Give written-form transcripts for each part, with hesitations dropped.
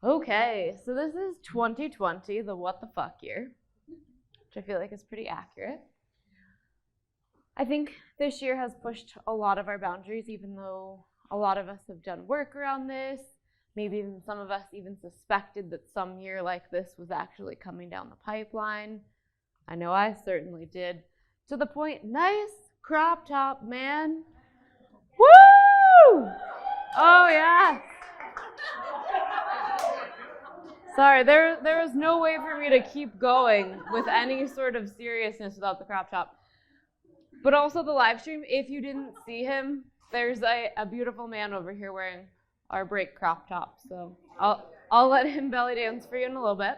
Okay, so this is 2020, the what the fuck year, which I feel like is pretty accurate. I think this year has pushed a lot of our boundaries, even though a lot of us have done work around this. Maybe even some of us even suspected that some year like this was actually coming down the pipeline. I know I certainly did. To the point, nice crop top, man. Woo! Oh, yeah. Sorry, there was no way for me to keep going with any sort of seriousness without the crop top. But also the live stream, if you didn't see him, there's a beautiful man over here wearing our break crop top. So I'll let him belly dance for you in a little bit.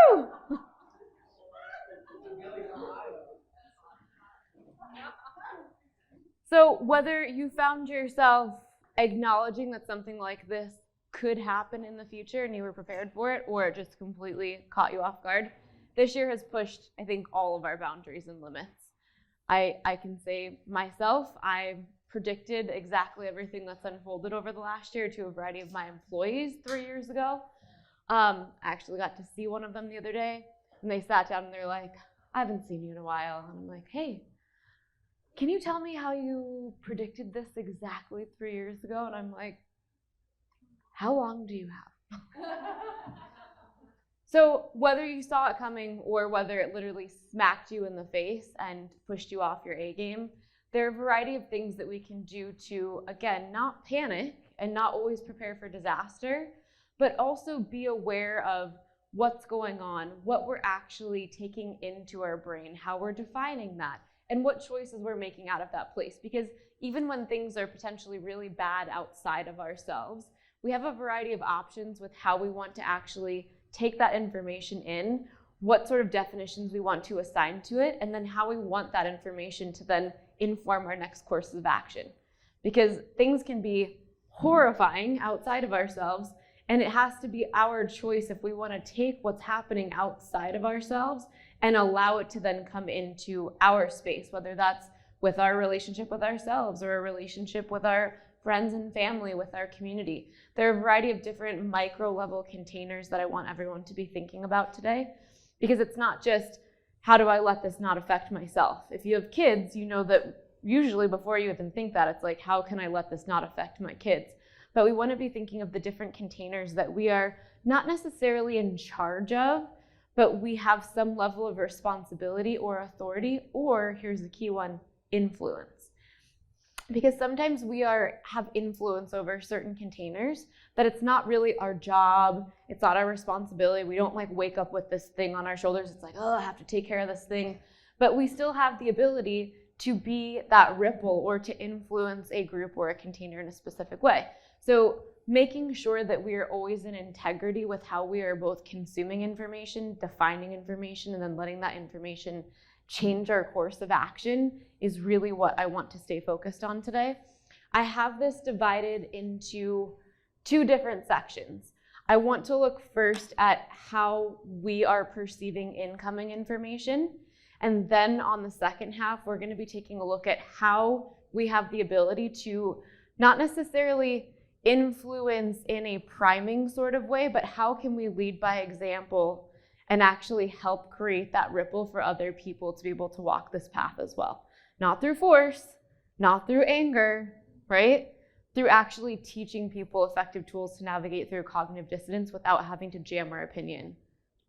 Woo! So whether you found yourself acknowledging that something like this could happen in the future and you were prepared for it, or it just completely caught you off guard, this year has pushed, I think, all of our boundaries and limits. I can say myself, I predicted exactly everything that's unfolded over the last year to a variety of my employees 3 years ago. I actually got to see one of them the other day, and they sat down and they're like, I haven't seen you in a while. And I'm like, hey, can you tell me how you predicted this exactly 3 years ago? And I'm like, how long do you have? So whether you saw it coming or whether it literally smacked you in the face and pushed you off your A game, there are a variety of things that we can do to, again, not panic and not always prepare for disaster, but also be aware of what's going on, what we're actually taking into our brain, how we're defining that, and what choices we're making out of that place. Because even when things are potentially really bad outside of ourselves, we have a variety of options with how we want to actually take that information in, what sort of definitions we want to assign to it, and then how we want that information to then inform our next courses of action. Because things can be horrifying outside of ourselves, and it has to be our choice if we want to take what's happening outside of ourselves and allow it to then come into our space, whether that's with our relationship with ourselves or a relationship with our friends and family, with our community. There are a variety of different micro-level containers that I want everyone to be thinking about today, because it's not just, how do I let this not affect myself? If you have kids, you know that usually before you even think that, it's like, how can I let this not affect my kids? But we want to be thinking of the different containers that we are not necessarily in charge of, but we have some level of responsibility or authority, or here's the key one, influence. Because sometimes we have influence over certain containers that it's not really our job, it's not our responsibility. We don't like wake up with this thing on our shoulders. It's like, oh, I have to take care of this thing. But we still have the ability to be that ripple or to influence a group or a container in a specific way. So making sure that we are always in integrity with how we are both consuming information, defining information, and then letting that information change our course of action is really what I want to stay focused on today. I have this divided into 2 different sections. I want to look first at how we are perceiving incoming information, and then on the second half, we're going to be taking a look at how we have the ability to not necessarily influence in a priming sort of way, but how can we lead by example and actually help create that ripple for other people to be able to walk this path as well. Not through force, not through anger, right? Through actually teaching people effective tools to navigate through cognitive dissonance without having to jam our opinion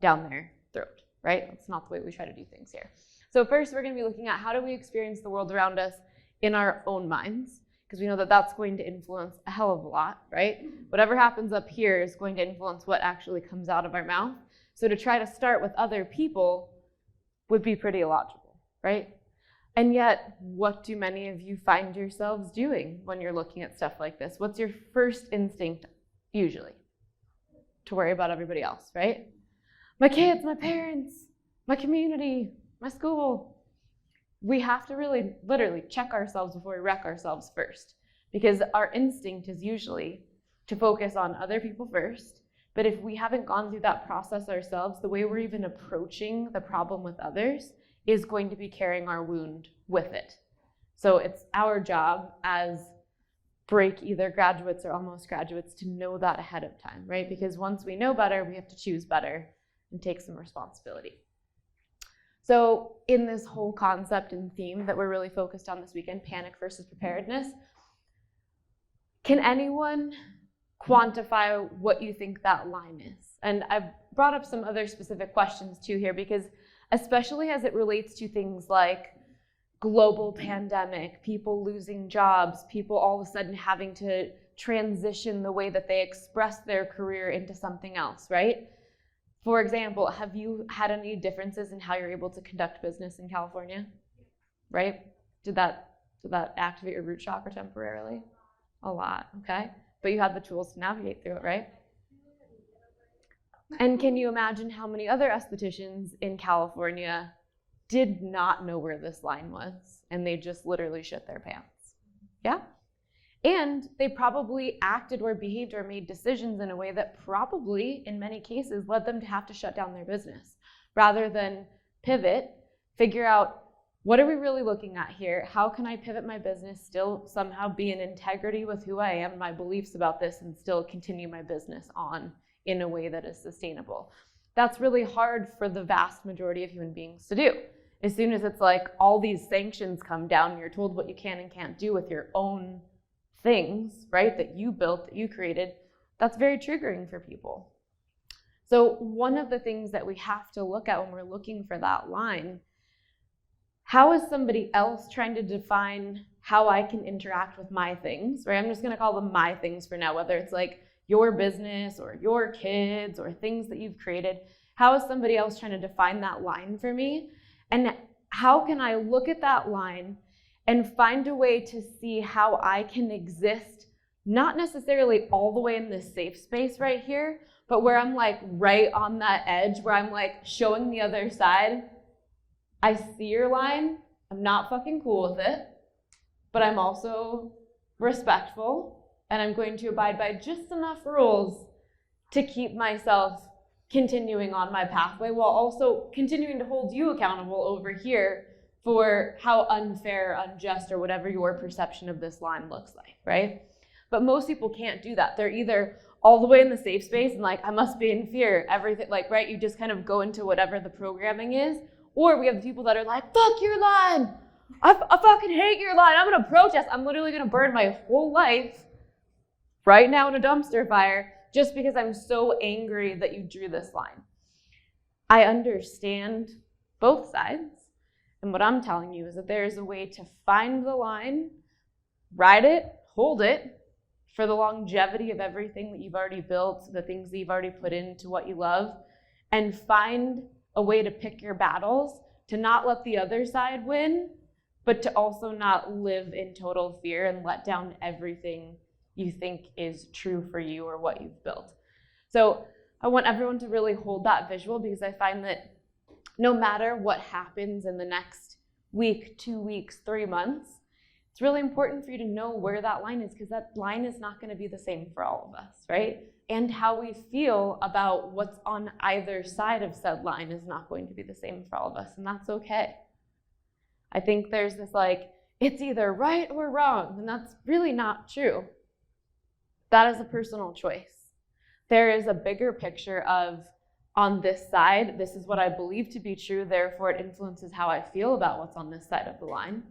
down their throat, right? That's not the way we try to do things here. So first, we're going to be looking at how do we experience the world around us in our own minds, because we know that that's going to influence a hell of a lot, right? Whatever happens up here is going to influence what actually comes out of our mouth. So to try to start with other people would be pretty illogical, right? And yet, what do many of you find yourselves doing when you're looking at stuff like this? What's your first instinct, usually? To worry about everybody else, right? My kids, my parents, my community, my school. We have to really, literally check ourselves before we wreck ourselves first, because our instinct is usually to focus on other people first. But if we haven't gone through that process ourselves, the way we're even approaching the problem with others is going to be carrying our wound with it. So it's our job as break either graduates or almost graduates to know that ahead of time, right? Because once we know better, we have to choose better and take some responsibility. So in this whole concept and theme that we're really focused on this weekend, panic versus preparedness, can anyone quantify what you think that line is? And I've brought up some other specific questions too here, because especially as it relates to things like global pandemic, people losing jobs, people all of a sudden having to transition the way that they express their career into something else, right? For example, have you had any differences in how you're able to conduct business in California, right? Did that activate your root chakra temporarily? A lot, okay? But you have the tools to navigate through it, right? And can you imagine how many other estheticians in California did not know where this line was, and they just literally shit their pants? Yeah? And they probably acted or behaved or made decisions in a way that probably, in many cases, led them to have to shut down their business. Rather than pivot, figure out, what are we really looking at here? How can I pivot my business, still somehow be in integrity with who I am, my beliefs about this, and still continue my business on in a way that is sustainable? That's really hard for the vast majority of human beings to do. As soon as it's like all these sanctions come down, you're told what you can and can't do with your own things, right, that you built, that you created, that's very triggering for people. So one of the things that we have to look at when we're looking for that line, how is somebody else trying to define how I can interact with my things, right? I'm just going to call them my things for now, whether it's like your business or your kids or things that you've created. How is somebody else trying to define that line for me? And how can I look at that line and find a way to see how I can exist, not necessarily all the way in this safe space right here, but where I'm like right on that edge, where I'm like showing the other side, I see your line, I'm not fucking cool with it, but I'm also respectful, and I'm going to abide by just enough rules to keep myself continuing on my pathway while also continuing to hold you accountable over here for how unfair, unjust, or whatever your perception of this line looks like, right? But most people can't do that. They're either all the way in the safe space and like, I must be in fear, everything, like, right? You just kind of go into whatever the programming is. Or we have the people that are like, fuck your line. I fucking hate your line. I'm gonna protest. I'm literally gonna burn my whole life right now in a dumpster fire just because I'm so angry that you drew this line. I understand both sides. And what I'm telling you is that there is a way to find the line, ride it, hold it for the longevity of everything that you've already built, the things that you've already put into what you love, and find a way to pick your battles, to not let the other side win, but to also not live in total fear and let down everything you think is true for you or what you've built. So I want everyone to really hold that visual, because I find that no matter what happens in the next week, 2 weeks, 3 months, it's really important for you to know where that line is, because that line is not going to be the same for all of us, right? And how we feel about what's on either side of said line is not going to be the same for all of us, and that's okay. I think there's this like, it's either right or wrong, and that's really not true. That is a personal choice. There is a bigger picture of, on this side, this is what I believe to be true, therefore it influences how I feel about what's on this side of the line.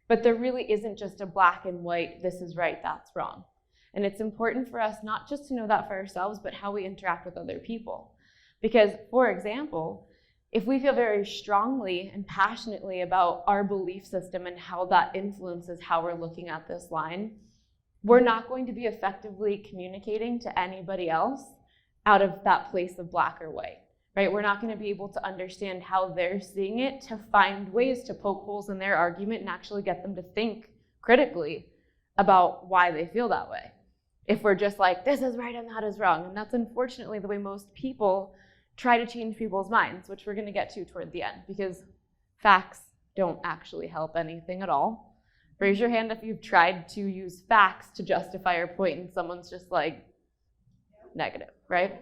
But there really isn't just a black and white, this is right, that's wrong. And it's important for us not just to know that for ourselves, but how we interact with other people. Because, for example, if we feel very strongly and passionately about our belief system and how that influences how we're looking at this line, we're not going to be effectively communicating to anybody else out of that place of black or white, right? We're not going to be able to understand how they're seeing it, to find ways to poke holes in their argument and actually get them to think critically about why they feel that way. If we're just like, this is right and that is wrong. And that's unfortunately the way most people try to change people's minds, which we're going to get to toward the end, because facts don't actually help anything at all. Raise your hand if you've tried to use facts to justify your point and someone's just like, negative, right?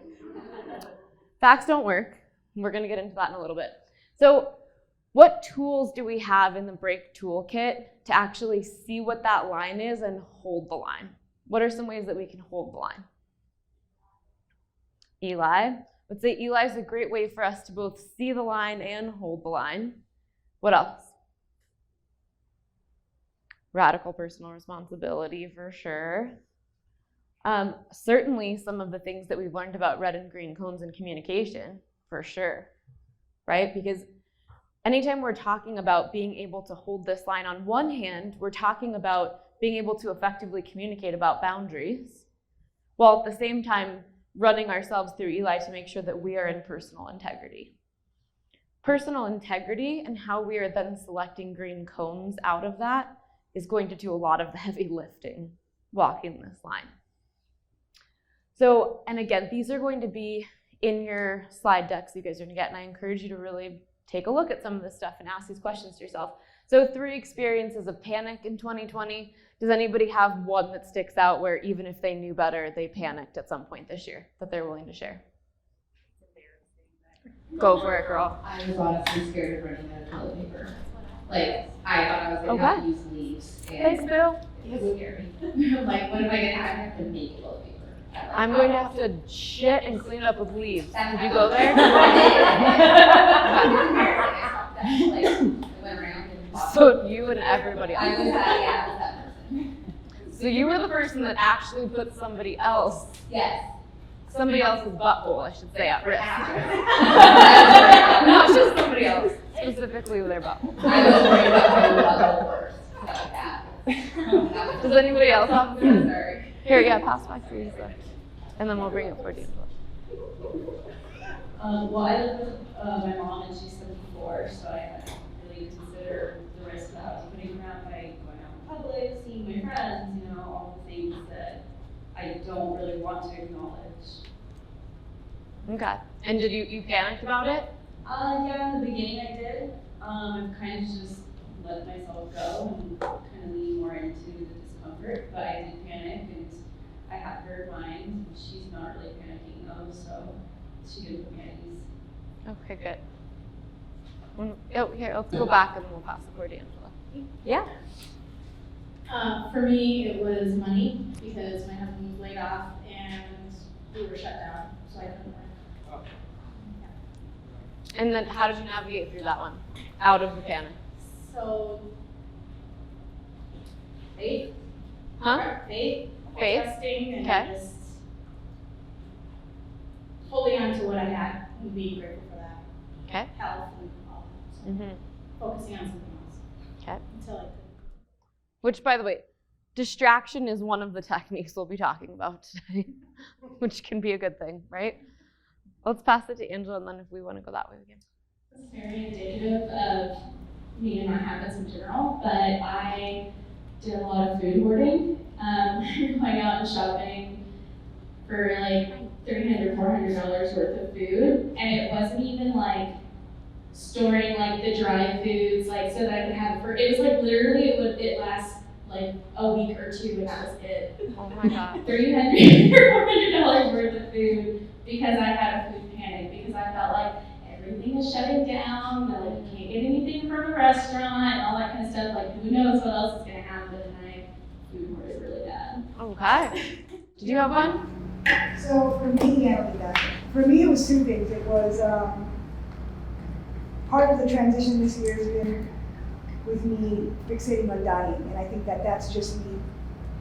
Facts don't work. We're going to get into that in a little bit. So what tools do we have in the break toolkit to actually see what that line is and hold the line? What are some ways that we can hold the line? Eli. I would say Eli is a great way for us to both see the line and hold the line. What else? Radical personal responsibility, for sure. Certainly some of the things that we've learned about red and green cones and communication, for sure, right? Because anytime we're talking about being able to hold this line on one hand, we're talking about being able to effectively communicate about boundaries, while at the same time running ourselves through Eli to make sure that we are in personal integrity. Personal integrity and how we are then selecting green cones out of that is going to do a lot of the heavy lifting walking this line. So, and again, these are going to be in your slide decks you guys are going to get, and I encourage you to really take a look at some of this stuff and ask these questions to yourself. So 3 experiences of panic in 2020. Does anybody have one that sticks out where even if they knew better, they panicked at some point this year that they're willing to share? Go for it, girl. I was honestly scared of running out of toilet paper. Like, I thought I was going to have to use leaves. And thanks, Bill. It was scary. I'm like, what am I going to have? I have to make toilet paper. I'm going to have to shit and clean it up with leaves. Did you go there? So you and everybody else. I was that person. So you were the person that actually put somebody else. Yes. Somebody else's butthole, I should say, at risk. Not just somebody else, specifically their butthole. I was worried about my butthole first. Does anybody else have I'm sorry. Here, yeah, pass by for you, and then we'll bring it for D'Angelo. Well, I live with my mom, and she's 74, so I had to really consider the risk that I was putting her out by going out in public, seeing my friends, all the things that I don't really want to acknowledge. Okay. And did you panicked about it? Yeah, in the beginning I did. I've kind of just let myself go and kind of lean more into the discomfort, but I did panic, and I had her in mind, and she's not really panicking though, so she didn't put me at ease. Okay, good. Oh, here, let's go back and then we'll pass it for D'Angelo. Yeah. For me, it was money, because my husband was laid off and we were shut down, so I couldn't work. And then how did you navigate through that one, out of the panic? So, faith. Huh? Faith. Faith. Trusting and Okay. just holding on to what I had and being grateful for that. Okay. Health and all that. So focusing on something else. Okay. Until I could. Which, by the way, distraction is one of the techniques we'll be talking about today, which can be a good thing, right? Let's pass it to Angela, and then if we want to go that way, we can. It's very indicative of me and my habits in general, but I did a lot of food hoarding, going out and shopping for like $300, $400 worth of food, and it wasn't even like storing like the dry foods, like so that I could have it for. It was like literally it lasts like a week or 2, and that was it. Oh my God. $300 or $400 worth of food because I had a food panic, because I felt like everything is shutting down, that like you can't get anything from a restaurant and all that kind of stuff. Like who knows what else is gonna happen, and I food hoarded really bad. Okay. Did you have one? So for me, for me it was 2 things. It was part of the transition this year has been with me fixating on dying, and I think that that's just me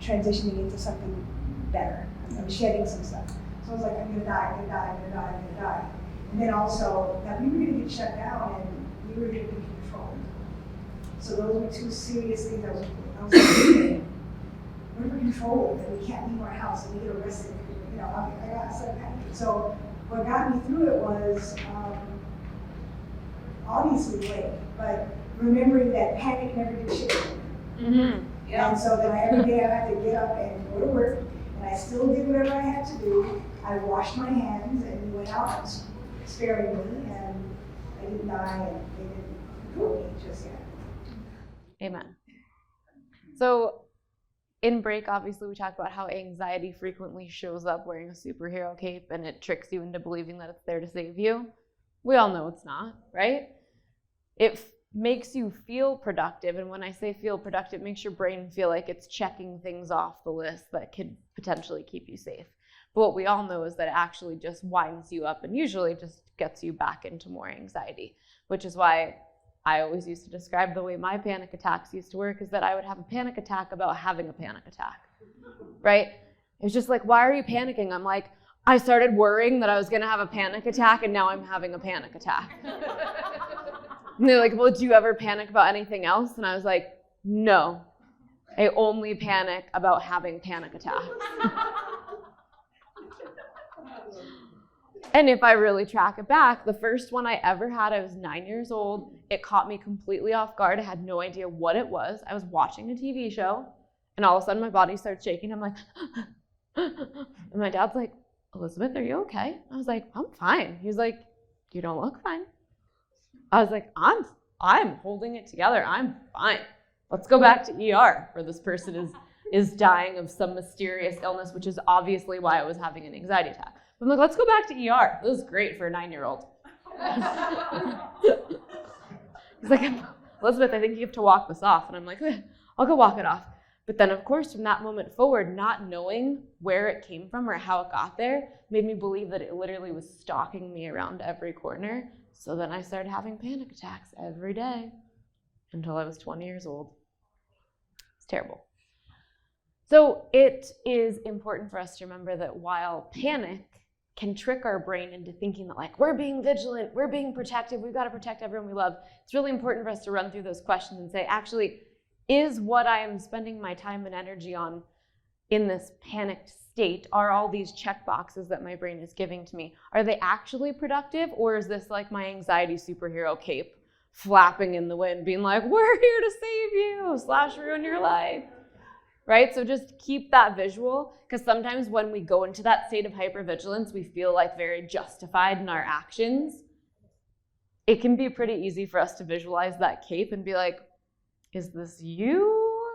transitioning into something better. I'm shedding some stuff. So I was like, I'm gonna die, I'm gonna die, I'm gonna die, I'm gonna die. And then also that we were gonna get shut down and we were gonna be controlled. So those were 2 serious things I was like, okay, we're controlled and we can't leave our house and we get arrested. I got so panicking. So what got me through it was obviously wait, but remembering that panic never did shit. Mm-hmm. Yeah. And so then every day I had to get up and go to work, and I still did whatever I had to do. I washed my hands and went out sparingly, and I didn't die, and they didn't control me just yet. Amen. So in break, obviously, we talked about how anxiety frequently shows up wearing a superhero cape, and it tricks you into believing that it's there to save you. We all know it's not, right? makes you feel productive. And when I say feel productive, it makes your brain feel like it's checking things off the list that could potentially keep you safe. But what we all know is that it actually just winds you up and usually just gets you back into more anxiety, which is why I always used to describe the way my panic attacks used to work is that I would have a panic attack about having a panic attack, right? It was just like, why are you panicking? I'm like, I started worrying that I was going to have a panic attack and now I'm having a panic attack. And they're like, well, do you ever panic about anything else? And I was like, no, I only panic about having panic attacks. And if I really track it back, the first one I ever had, I was 9 years old. It caught me completely off guard. I had no idea what it was. I was watching a TV show, and all of a sudden my body starts shaking. I'm like, and my dad's like, Elizabeth, are you okay? I was like, I'm fine. He's like, you don't look fine. I was like, I'm holding it together. I'm fine. Let's go back to ER where this person is dying of some mysterious illness, which is obviously why I was having an anxiety attack. I'm like, let's go back to ER. This is great for a 9-year-old. He's like, Elizabeth, I think you have to walk this off. And I'm like, I'll go walk it off. But then, of course, from that moment forward, not knowing where it came from or how it got there made me believe that it literally was stalking me around every corner. So then I started having panic attacks every day until I was 20 years old. It's terrible. So it is important for us to remember that while panic can trick our brain into thinking that like we're being vigilant, we're being protective, we've got to protect everyone we love, it's really important for us to run through those questions and say, actually, is what I am spending my time and energy on in this panicked state, are all these check boxes that my brain is giving to me, are they actually productive, or is this like my anxiety superhero cape flapping in the wind being like, we're here to save you / ruin your life? Right? So just keep that visual, because sometimes when we go into that state of hypervigilance, we feel like very justified in our actions. It can be pretty easy for us to visualize that cape and be like, is this you?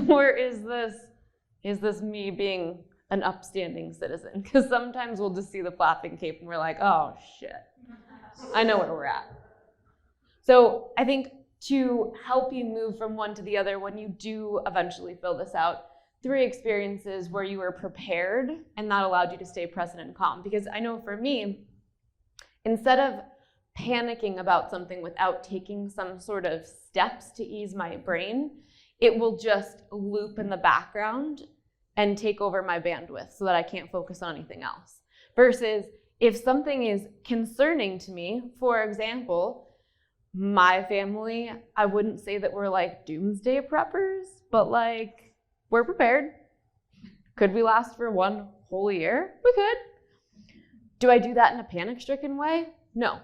Or is this me being an upstanding citizen? Because sometimes we'll just see the flapping cape and we're like, oh shit, I know where we're at. So I think to help you move from one to the other, when you do eventually fill this out, 3 experiences where you were prepared and that allowed you to stay present and calm. Because I know for me, instead of panicking about something without taking some sort of steps to ease my brain, it will just loop in the background and take over my bandwidth so that I can't focus on anything else. Versus if something is concerning to me, for example, my family, I wouldn't say that we're like doomsday preppers, but like we're prepared. Could we last for 1 whole year? We could. Do I do that in a panic-stricken way? No.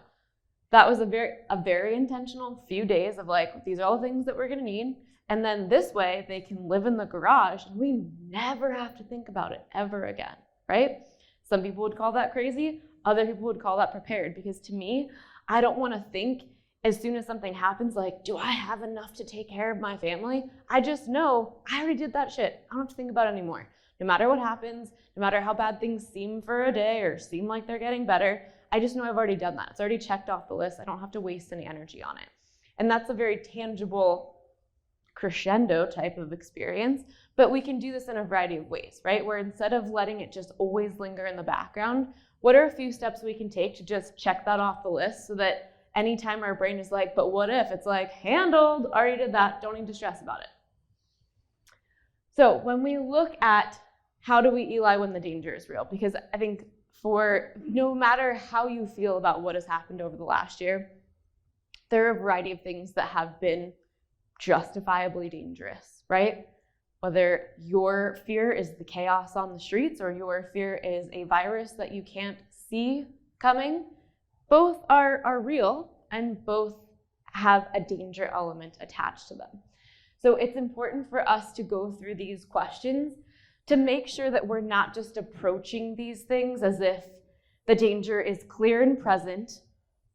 That was a very intentional few days of like, these are all the things that we're gonna need. And then this way they can live in the garage and we never have to think about it ever again, right? Some people would call that crazy. Other people would call that prepared, because to me, I don't wanna think as soon as something happens, like, do I have enough to take care of my family? I just know I already did that shit. I don't have to think about it anymore. No matter what happens, no matter how bad things seem for a day or seem like they're getting better, I just know I've already done that. It's already checked off the list. I don't have to waste any energy on it. And that's a very tangible crescendo type of experience, but we can do this in a variety of ways, right? Where instead of letting it just always linger in the background, what are a few steps we can take to just check that off the list so that anytime our brain is like, but what if? It's like, handled, already did that, don't need to stress about it. So when we look at how do we Eli when the danger is real, because I think for no matter how you feel about what has happened over the last year, there are a variety of things that have been justifiably dangerous, right? Whether your fear is the chaos on the streets or your fear is a virus that you can't see coming, both are real and both have a danger element attached to them. So it's important for us to go through these questions to make sure that we're not just approaching these things as if the danger is clear and present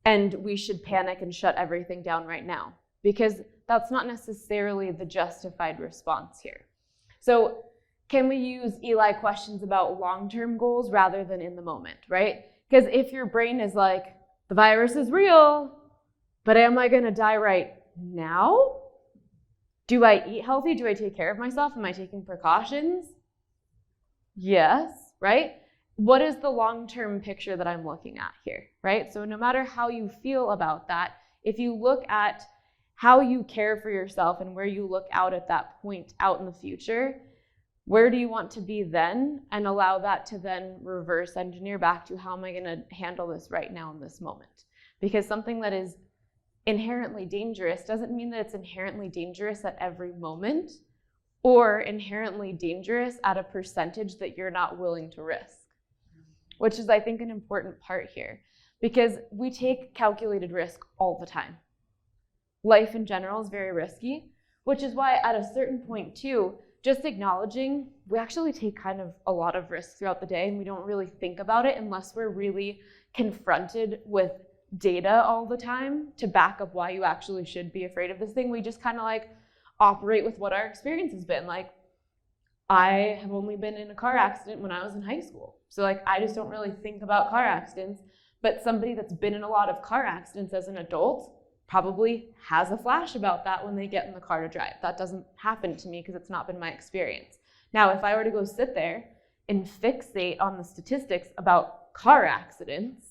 and we should panic and shut everything down right now, because that's not necessarily the justified response here. So can we use Eli questions about long-term goals rather than in the moment, right? Because if your brain is like, the virus is real, but am I gonna die right now? Do I eat healthy? Do I take care of myself? Am I taking precautions? Yes, right? What is the long-term picture that I'm looking at here, right? So no matter how you feel about that, if you look at how you care for yourself and where you look out at that point out in the future, where do you want to be then? And allow that to then reverse engineer back to how am I going to handle this right now in this moment? Because something that is inherently dangerous doesn't mean that it's inherently dangerous at every moment or inherently dangerous at a percentage that you're not willing to risk, which is, I think, an important part here because we take calculated risk all the time. Life in general is very risky, which is why at a certain point too, just acknowledging we actually take kind of a lot of risks throughout the day and we don't really think about it unless we're really confronted with data all the time to back up why you actually should be afraid of this thing. We just kind of like operate with what our experience has been. Like, I have only been in a car accident when I was in high school. So like, I just don't really think about car accidents, but somebody that's been in a lot of car accidents as an adult probably has a flash about that when they get in the car to drive. That doesn't happen to me because it's not been my experience. Now, if I were to go sit there and fixate on the statistics about car accidents,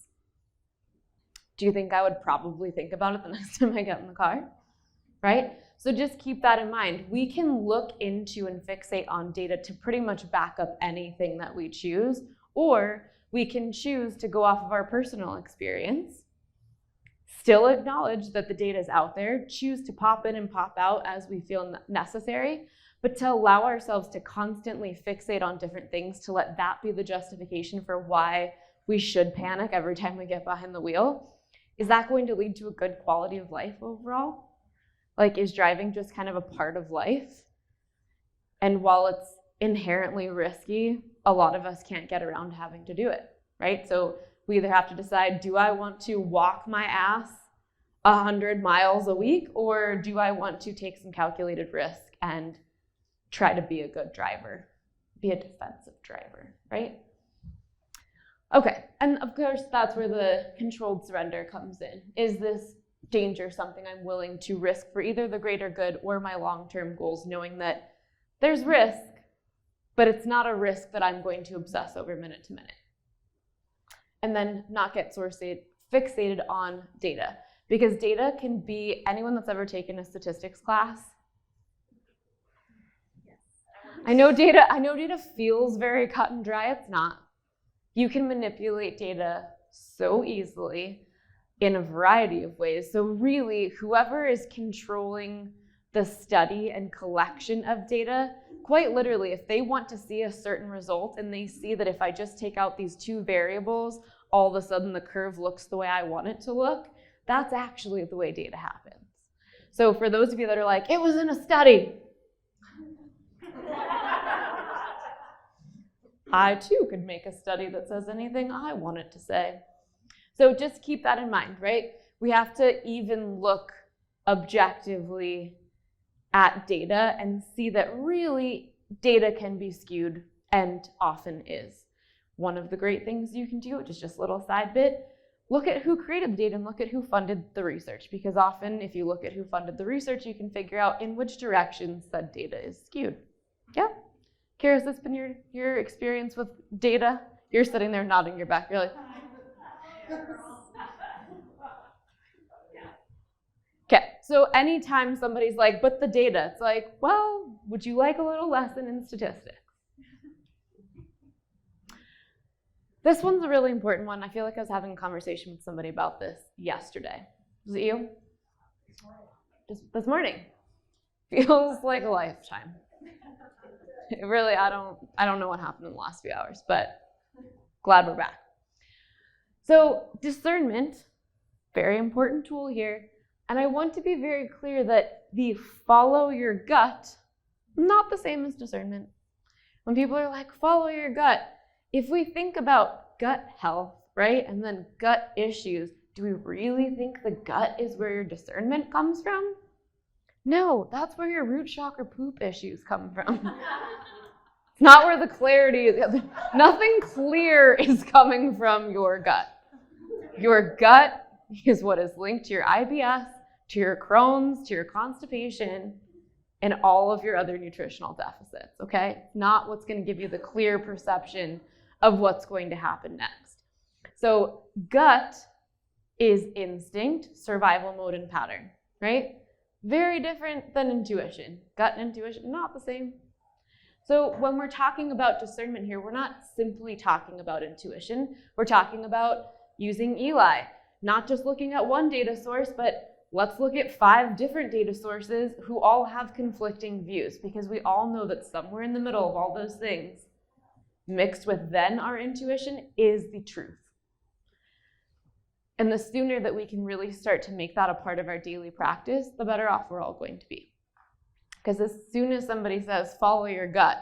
do you think I would probably think about it the next time I get in the car, right? So just keep that in mind. We can look into and fixate on data to pretty much back up anything that we choose, or we can choose to go off of our personal experience, still acknowledge that the data is out there, choose to pop in and pop out as we feel necessary, but to allow ourselves to constantly fixate on different things, to let that be the justification for why we should panic every time we get behind the wheel. Is that going to lead to a good quality of life overall? Like, is driving just kind of a part of life? And while it's inherently risky, a lot of us can't get around to having to do it, right? So we either have to decide, do I want to walk my ass 100 miles a week, or do I want to take some calculated risk and try to be a good driver, be a defensive driver, right? Okay, and of course, that's where the controlled surrender comes in. Is this danger something I'm willing to risk for either the greater good or my long-term goals, knowing that there's risk, but it's not a risk that I'm going to obsess over minute to minute? And then not get fixated on data, because data can be, anyone that's ever taken a statistics class, I know data feels very cut and dry. It's not. You can manipulate data so easily in a variety of ways. So really, whoever is controlling the study and collection of data, quite literally, if they want to see a certain result and they see that if I just take out these two variables, all of a sudden the curve looks the way I want it to look, that's actually the way data happens. So for those of you that are like, it was in a study, I too could make a study that says anything I want it to say. So just keep that in mind, right? We have to even look objectively at data and see that really data can be skewed and often is. One of the great things you can do, which is just a little side bit, look at who created the data and look at who funded the research, because often if you look at who funded the research, you can figure out in which direction said data is skewed. Yeah? Kara, has this been your experience with data? You're sitting there nodding your back. You're like, okay, so anytime somebody's like, but the data, it's like, well, would you like a little lesson in statistics? This one's a really important one. I feel like I was having a conversation with somebody about this yesterday. Was it you? Just this morning. Feels like a lifetime. It really, I don't know what happened in the last few hours, but glad we're back. So discernment, very important tool here. And I want to be very clear that the follow your gut, not the same as discernment. When people are like, follow your gut, if we think about gut health, right, and then gut issues, do we really think the gut is where your discernment comes from? No, that's where your root chakra poop issues come from. It's not where the clarity is. Nothing clear is coming from your gut. Your gut is what is linked to your IBS, to your Crohn's, to your constipation, and all of your other nutritional deficits, okay? Not what's going to give you the clear perception of what's going to happen next. So gut is instinct, survival mode, and pattern, right? Very different than intuition. Gut and intuition, not the same. So when we're talking about discernment here, we're not simply talking about intuition. We're talking about using Eli, not just looking at one data source, but let's look at 5 different data sources who all have conflicting views, because we all know that somewhere in the middle of all those things, mixed with then our intuition, is the truth. And the sooner that we can really start to make that a part of our daily practice, the better off we're all going to be. Because as soon as somebody says, follow your gut,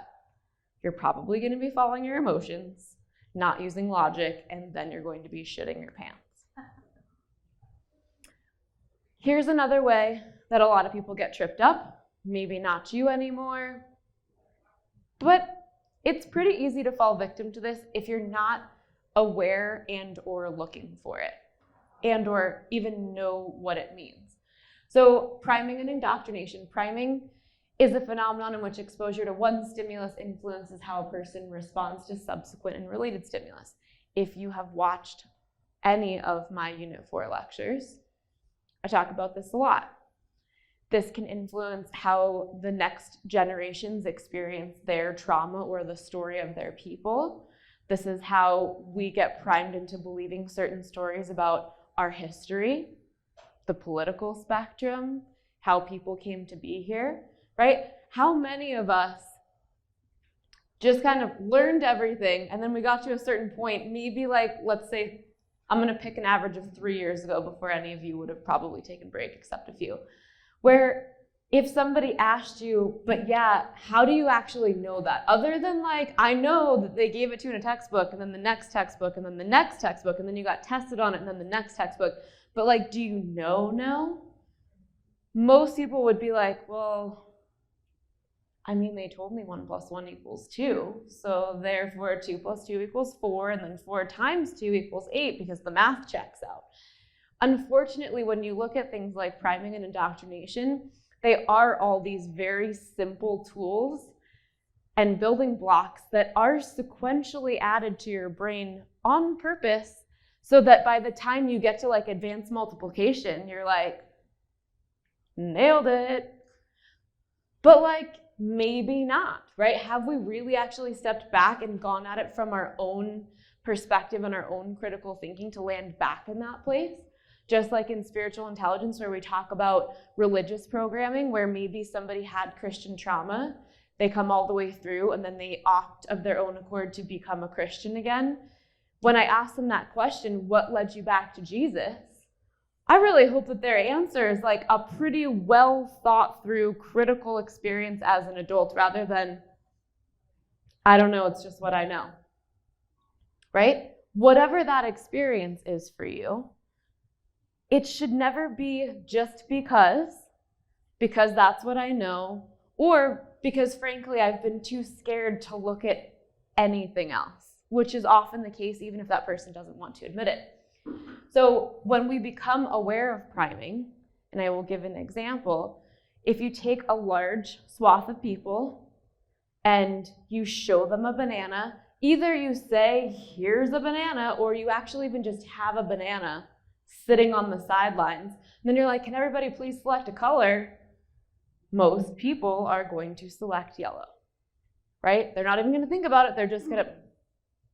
you're probably going to be following your emotions, not using logic, and then you're going to be shitting your pants. Here's another way that a lot of people get tripped up. Maybe not you anymore, but it's pretty easy to fall victim to this if you're not aware and or looking for it and or even know what it means. So priming and indoctrination. Priming is a phenomenon in which exposure to one stimulus influences how a person responds to subsequent and related stimulus. If you have watched any of my Unit 4 lectures, I talk about this a lot. This can influence how the next generations experience their trauma or the story of their people. This is how we get primed into believing certain stories about our history, the political spectrum, how people came to be here, right? How many of us just kind of learned everything and then we got to a certain point, maybe like, let's say, I'm going to pick an average of 3 years ago before any of you would have probably taken a break, except a few, where if somebody asked you, but yeah, how do you actually know that? Other than like, I know that they gave it to you in a textbook and then the next textbook and then the next textbook and then you got tested on it and then the next textbook. But like, do you know now? Most people would be like, well, I mean, they told me 1 + 1 = 2, so therefore 2 + 2 = 4, and then 4 times 2 = 8 because the math checks out. Unfortunately, when you look at things like priming and indoctrination, they are all these very simple tools and building blocks that are sequentially added to your brain on purpose so that by the time you get to like advanced multiplication, you're like, nailed it. But like, maybe not, right? Have we really actually stepped back and gone at it from our own perspective and our own critical thinking to land back in that place? Just like in spiritual intelligence, where we talk about religious programming, where maybe somebody had Christian trauma, they come all the way through, and then they opt of their own accord to become a Christian again. When I ask them that question, what led you back to Jesus? I really hope that their answer is like a pretty well thought through critical experience as an adult rather than, I don't know, it's just what I know, right? Whatever that experience is for you, it should never be just because that's what I know, or because frankly, I've been too scared to look at anything else, which is often the case even if that person doesn't want to admit it. So when we become aware of priming, and I will give an example, if you take a large swath of people and you show them a banana, either you say, here's a banana, or you actually even just have a banana sitting on the sidelines. And then you're like, can everybody please select a color? Most people are going to select yellow, right? They're not even going to think about it. They're just going to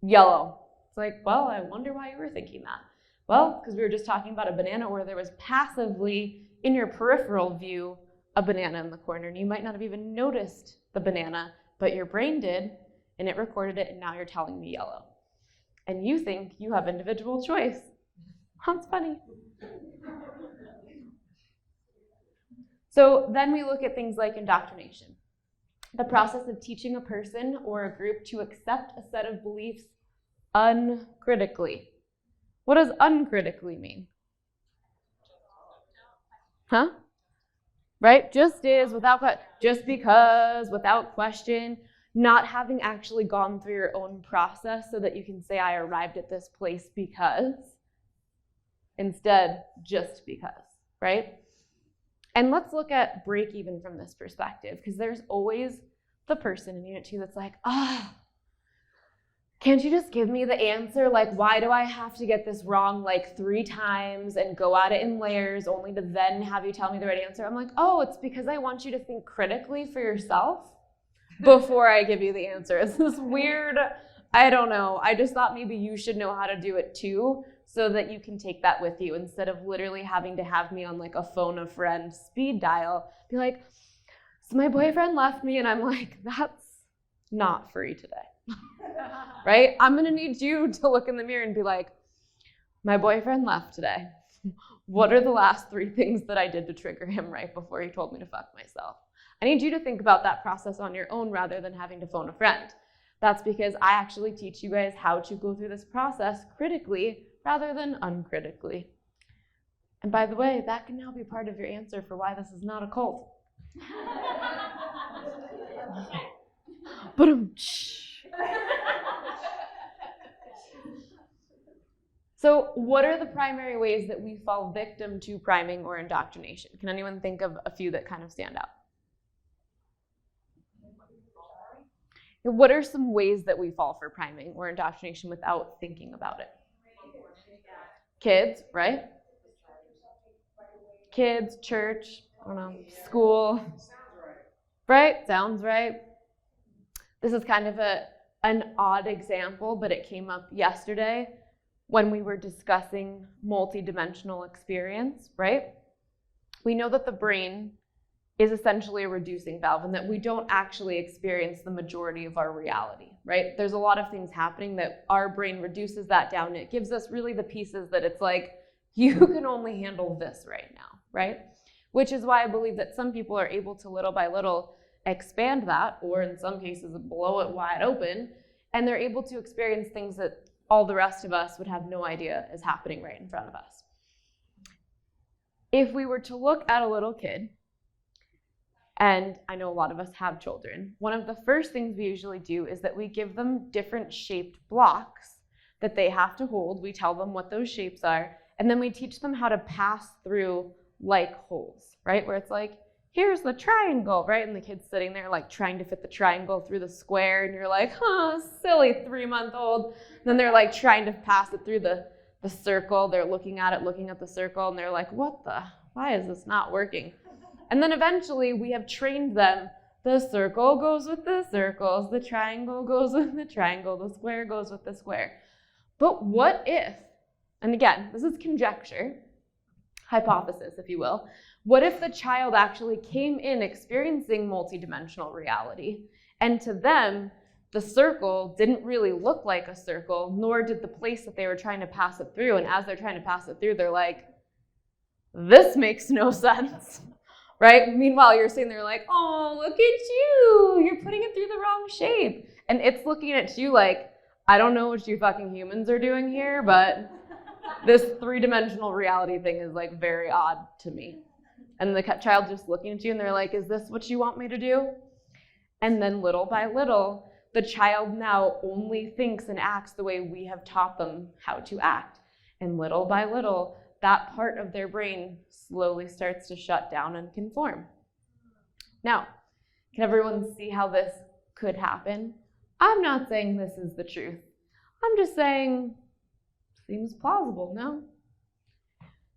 yellow. It's like, well, I wonder why you were thinking that. Well, because we were just talking about a banana where there was passively, in your peripheral view, a banana in the corner. And you might not have even noticed the banana, but your brain did, and it recorded it, and now you're telling me yellow. And you think you have individual choice. That's funny. So then we look at things like indoctrination. The process of teaching a person or a group to accept a set of beliefs uncritically. What does uncritically mean? Huh? Right? Just is, just because, without question, not having actually gone through your own process so that you can say, I arrived at this place because, instead, just because, right? And let's look at break even from this perspective, because there's always the person in Unit 2 that's like, can't you just give me the answer? Like, why do I have to get this wrong like 3 times and go at it in layers only to then have you tell me the right answer? I'm like, oh, it's because I want you to think critically for yourself before I give you the answer. It's this weird, I don't know. I just thought maybe you should know how to do it too, so that you can take that with you instead of literally having to have me on like a phone a friend speed dial. Be like, so my boyfriend left me, and I'm like, that's not free today. Right? I'm gonna need you to look in the mirror and be like, my boyfriend left today. What are the last 3 things that I did to trigger him right before he told me to fuck myself? I need you to think about that process on your own rather than having to phone a friend. That's because I actually teach you guys how to go through this process critically rather than uncritically. And by the way, that can now be part of your answer for why this is not a cult. But So what are the primary ways that we fall victim to priming or indoctrination? Can anyone think of a few that kind of stand out? What are some ways that we fall for priming or indoctrination without thinking about it? Kids, right? Kids, church, I don't know, school. Right? Sounds right. This is kind of an odd example, but it came up yesterday when we were discussing multidimensional experience, right? We know that the brain is essentially a reducing valve and that we don't actually experience the majority of our reality, right? There's a lot of things happening that our brain reduces that down. And it gives us really the pieces that it's like, you can only handle this right now, right? Which is why I believe that some people are able to little by little expand that, or in some cases blow it wide open, and they're able to experience things that all the rest of us would have no idea is happening right in front of us. If we were to look at a little kid, and I know a lot of us have children, one of the first things we usually do is that we give them different shaped blocks that they have to hold. We tell them what those shapes are, and then we teach them how to pass through like holes, right? Where it's like, here's the triangle, right? And the kid's sitting there like trying to fit the triangle through the square, and you're like, silly 3-month-old. Then they're like trying to pass it through the circle. They're looking at it, looking at the circle, and they're like, why is this not working? And then eventually we have trained them. The circle goes with the circles, the triangle goes with the triangle, the square goes with the square. But what if, and again, this is conjecture, hypothesis, if you will, what if the child actually came in experiencing multidimensional reality, and to them, the circle didn't really look like a circle, nor did the place that they were trying to pass it through, and as they're trying to pass it through, they're like, this makes no sense. Right? Meanwhile, you're sitting there like, oh, look at you. You're putting it through the wrong shape. And it's looking at you like, I don't know what you fucking humans are doing here, but this 3-dimensional reality thing is like very odd to me. And the child just looking at you and they're like, is this what you want me to do? And then little by little, the child now only thinks and acts the way we have taught them how to act. And little by little, that part of their brain slowly starts to shut down and conform. Now, can everyone see how this could happen? I'm not saying this is the truth. I'm just saying, seems plausible, no?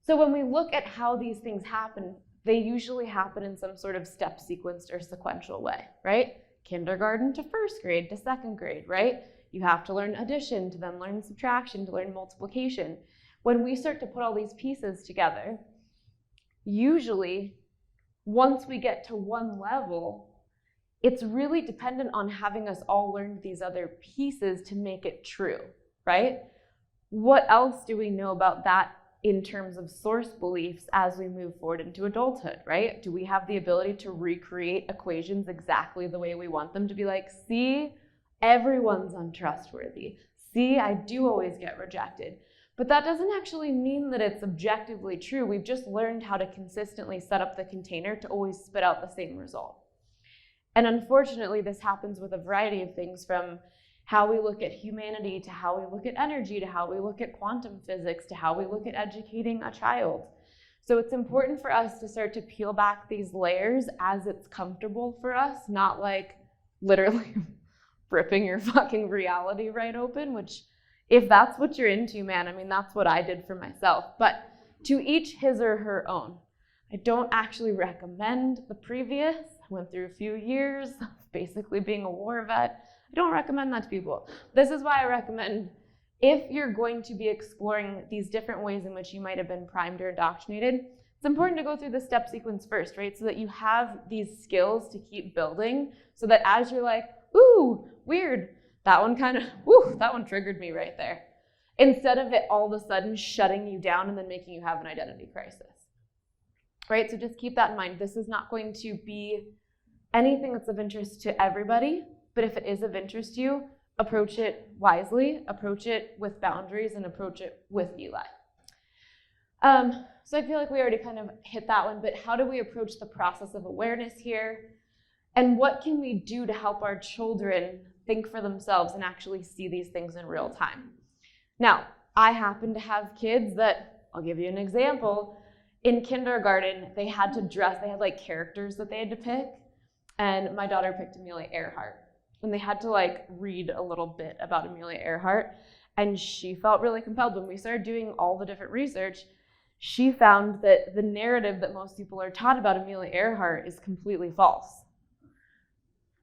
So when we look at how these things happen, they usually happen in some sort of step sequenced or sequential way, right? Kindergarten to 1st grade to 2nd grade, right? You have to learn addition to then learn subtraction to learn multiplication. When we start to put all these pieces together, usually once we get to one level, it's really dependent on having us all learn these other pieces to make it true, right? What else do we know about that in terms of source beliefs as we move forward into adulthood, right? Do we have the ability to recreate equations exactly the way we want them to be like, see, everyone's untrustworthy. See, I do always get rejected. But that doesn't actually mean that it's objectively true. We've just learned how to consistently set up the container to always spit out the same result. And unfortunately, this happens with a variety of things, from how we look at humanity, to how we look at energy, to how we look at quantum physics, to how we look at educating a child. So it's important for us to start to peel back these layers as it's comfortable for us, not like literally ripping your fucking reality right open, which if that's what you're into, man, I mean, that's what I did for myself. But to each his or her own. I don't actually recommend the previous. I went through a few years of basically being a war vet. I don't recommend that to people. This is why I recommend, if you're going to be exploring these different ways in which you might have been primed or indoctrinated, it's important to go through the step sequence first, right? So that you have these skills to keep building, so that as you're like, ooh, weird, that one triggered me right there. Instead of it all of a sudden shutting you down and then making you have an identity crisis, right? So just keep that in mind. This is not going to be anything that's of interest to everybody, but if it is of interest to you, approach it wisely, approach it with boundaries, and approach it with Eli. So I feel like we already kind of hit that one, but how do we approach the process of awareness here? And what can we do to help our children think for themselves and actually see these things in real time? Now, I happen to have kids that, I'll give you an example. In kindergarten, they had like characters that they had to pick, and my daughter picked Amelia Earhart. And they had to like read a little bit about Amelia Earhart, and she felt really compelled. When we started doing all the different research, she found that the narrative that most people are taught about Amelia Earhart is completely false.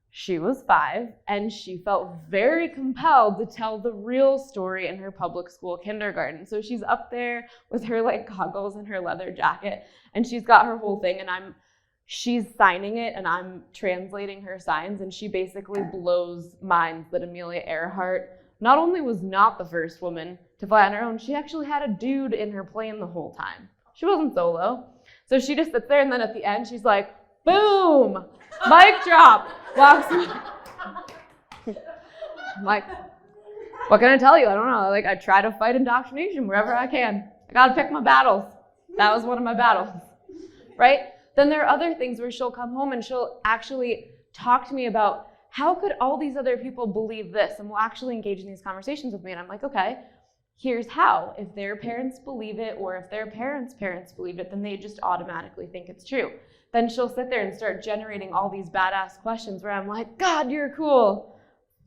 She was 5, and she felt very compelled to tell the real story in her public school kindergarten. So she's up there with her like goggles and her leather jacket, and she's got her whole thing, and she's signing it, and I'm translating her signs, and she basically blows minds that Amelia Earhart not only was not the first woman to fly on her own, she actually had a dude in her plane the whole time. She wasn't solo. So she just sits there, and then at the end, she's like, boom, mic drop, walks me. I'm like, what can I tell you? I don't know. Like, I try to fight indoctrination wherever I can. I gotta pick my battles. That was one of my battles, right? Then there are other things where she'll come home and she'll actually talk to me about, how could all these other people believe this? And will actually engage in these conversations with me. And I'm like, okay, here's how. If their parents believe it, or if their parents' parents believe it, then they just automatically think it's true. Then she'll sit there and start generating all these badass questions where I'm like, God, you're cool.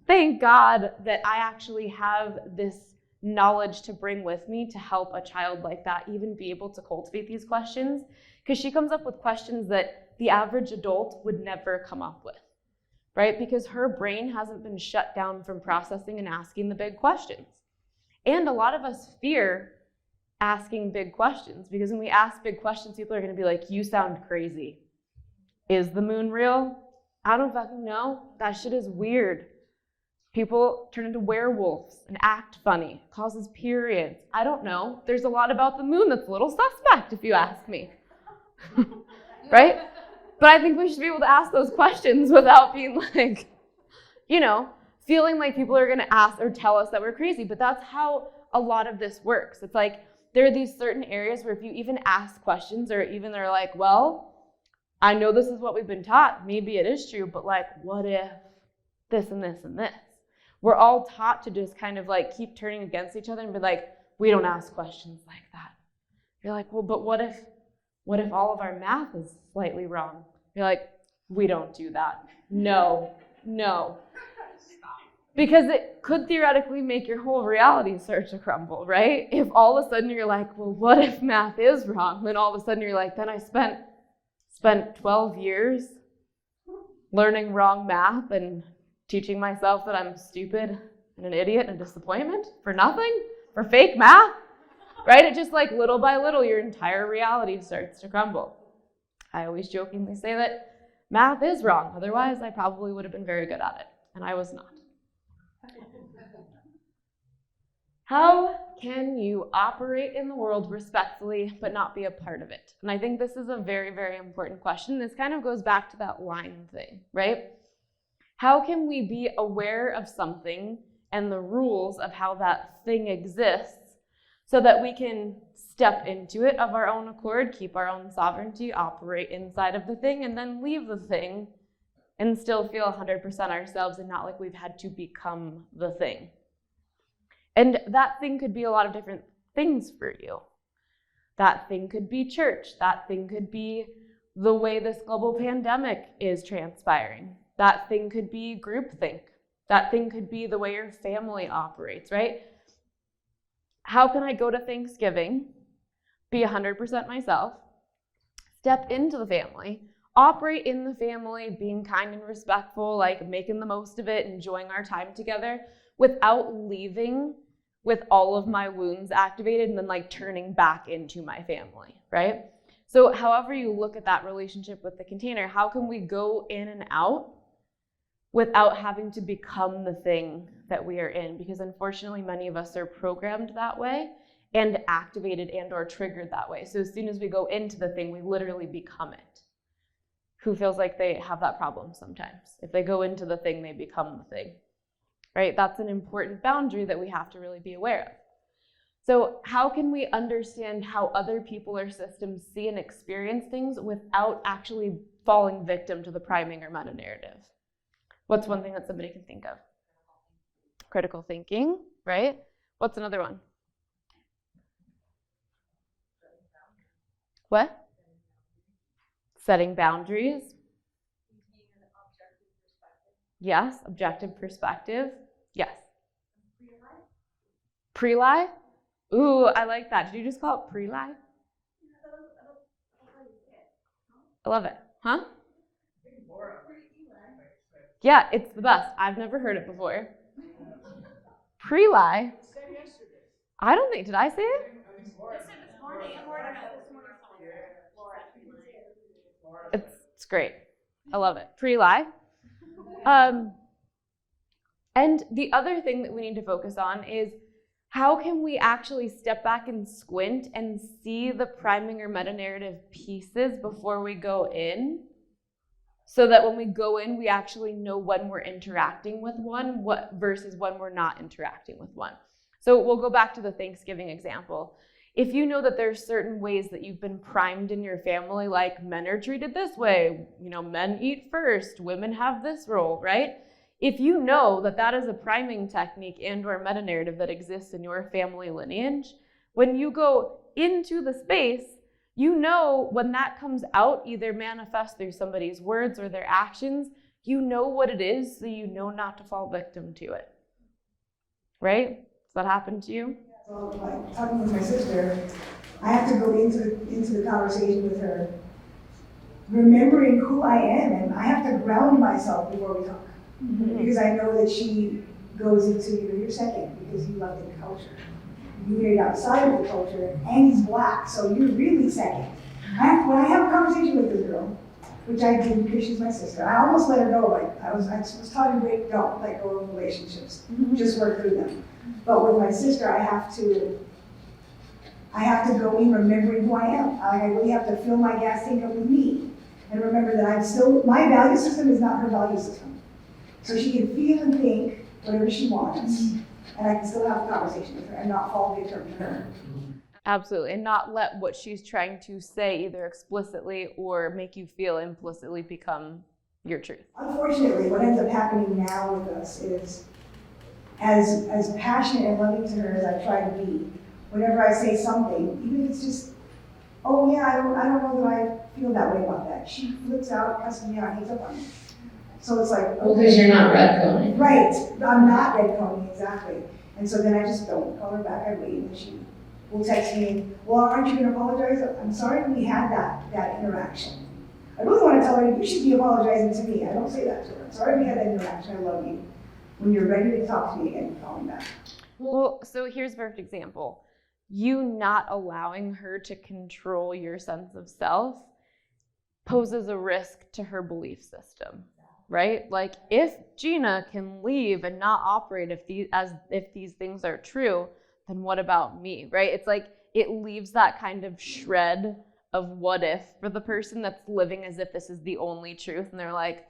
Thank God that I actually have this knowledge to bring with me to help a child like that even be able to cultivate these questions. Because she comes up with questions that the average adult would never come up with, right? Because her brain hasn't been shut down from processing and asking the big questions. And a lot of us fear asking big questions, because when we ask big questions, people are going to be like, you sound crazy. Is the moon real? I don't fucking know. That shit is weird. People turn into werewolves and act funny, causes periods. I don't know. There's a lot about the moon that's a little suspect, if you ask me. Right? But I think we should be able to ask those questions without being like, feeling like people are going to ask or tell us that we're crazy. But that's how a lot of this works. It's like there are these certain areas where if you even ask questions, or even they're like, well, I know this is what we've been taught. Maybe it is true, but like, what if this and this and this? We're all taught to just kind of like keep turning against each other and be like, we don't ask questions like that. You're like, well, but what if all of our math is slightly wrong? You're like, we don't do that. No. Because it could theoretically make your whole reality start to crumble, right? If all of a sudden you're like, well, what if math is wrong? Then all of a sudden you're like, then I spent 12 years learning wrong math and teaching myself that I'm stupid and an idiot and a disappointment for nothing, for fake math, right? It just like little by little, your entire reality starts to crumble. I always jokingly say that math is wrong. Otherwise, I probably would have been very good at it, and I was not. How can you operate in the world respectfully but not be a part of it? And I think this is a very, very important question. This kind of goes back to that line thing, right? How can we be aware of something and the rules of how that thing exists so that we can step into it of our own accord, keep our own sovereignty, operate inside of the thing, and then leave the thing and still feel 100% ourselves and not like we've had to become the thing? And that thing could be a lot of different things for you. That thing could be church. That thing could be the way this global pandemic is transpiring. That thing could be groupthink. That thing could be the way your family operates, right? How can I go to Thanksgiving, be 100% myself, step into the family, operate in the family, being kind and respectful, like making the most of it, enjoying our time together, without leaving with all of my wounds activated and then like turning back into my family, right? So however you look at that relationship with the container, how can we go in and out without having to become the thing that we are in? Because unfortunately, many of us are programmed that way and activated and or triggered that way. So as soon as we go into the thing, we literally become it. Who feels like they have that problem sometimes? If they go into the thing, they become the thing, right? That's an important boundary that we have to really be aware of. So how can we understand how other people or systems see and experience things without actually falling victim to the priming or meta-narrative? What's one thing that somebody can think of? Critical thinking, right? What's another one? What? Setting boundaries. Yes, objective perspective. Yes. Pre-lie? Ooh, I like that. Did you just call it pre-lie? I love it. Huh? Yeah, it's the best. I've never heard it before. Pre-lie? I don't think, did I say it? It's great. I love it. Pre-lie. And the other thing that we need to focus on is how can we actually step back and squint and see the priming or meta-narrative pieces before we go in, so that when we go in, we actually know when we're interacting with one versus when we're not interacting with one. So we'll go back to the Thanksgiving example. If you know that there's certain ways that you've been primed in your family, like men are treated this way, men eat first, women have this role, right? If you know that that is a priming technique and or meta-narrative that exists in your family lineage, when you go into the space, you know when that comes out, either manifest through somebody's words or their actions, you know what it is, so you know not to fall victim to it. Right? Does that happen to you? So, like talking with my sister, I have to go into the conversation with her, remembering who I am, and I have to ground myself before we talk. Mm-hmm. Because I know that she goes into, you're second because you love the culture. You married outside of the culture, and he's black, so you're really second. When I have a conversation with this girl, which I did because she's my sister, I almost let her go. I was taught in break, don't let go of relationships, just work through them. But with my sister, I have to go in remembering who I am. I really have to fill my gas tank up with me, and remember that my value system is not her value system. So she can feel and think whatever she wants, and I can still have a conversation with her and not fall victim to her. Absolutely, and not let what she's trying to say either explicitly or make you feel implicitly become your truth. Unfortunately, what ends up happening now with us is, as passionate and loving to her as I try to be, whenever I say something, even if it's just, oh yeah, I don't know that I feel that way about that, she flips out, cusses me out, hangs up on me. So it's like, okay. Well, because you're not red coning. Right, I'm not red coning, exactly. And so then I just don't call her back, I wait, and she will text me, well, aren't you gonna apologize? I'm sorry we had that interaction. I really wanna tell her, you should be apologizing to me. I don't say that to her. I'm sorry we had that interaction, I love you. When you're ready to talk to me again, call me back. Well, so here's a perfect example. You not allowing her to control your sense of self poses a risk to her belief system. Right? Like if Gina can leave and not operate if these things are true, then what about me? Right? It's like it leaves that kind of shred of what if for the person that's living as if this is the only truth, and they're like,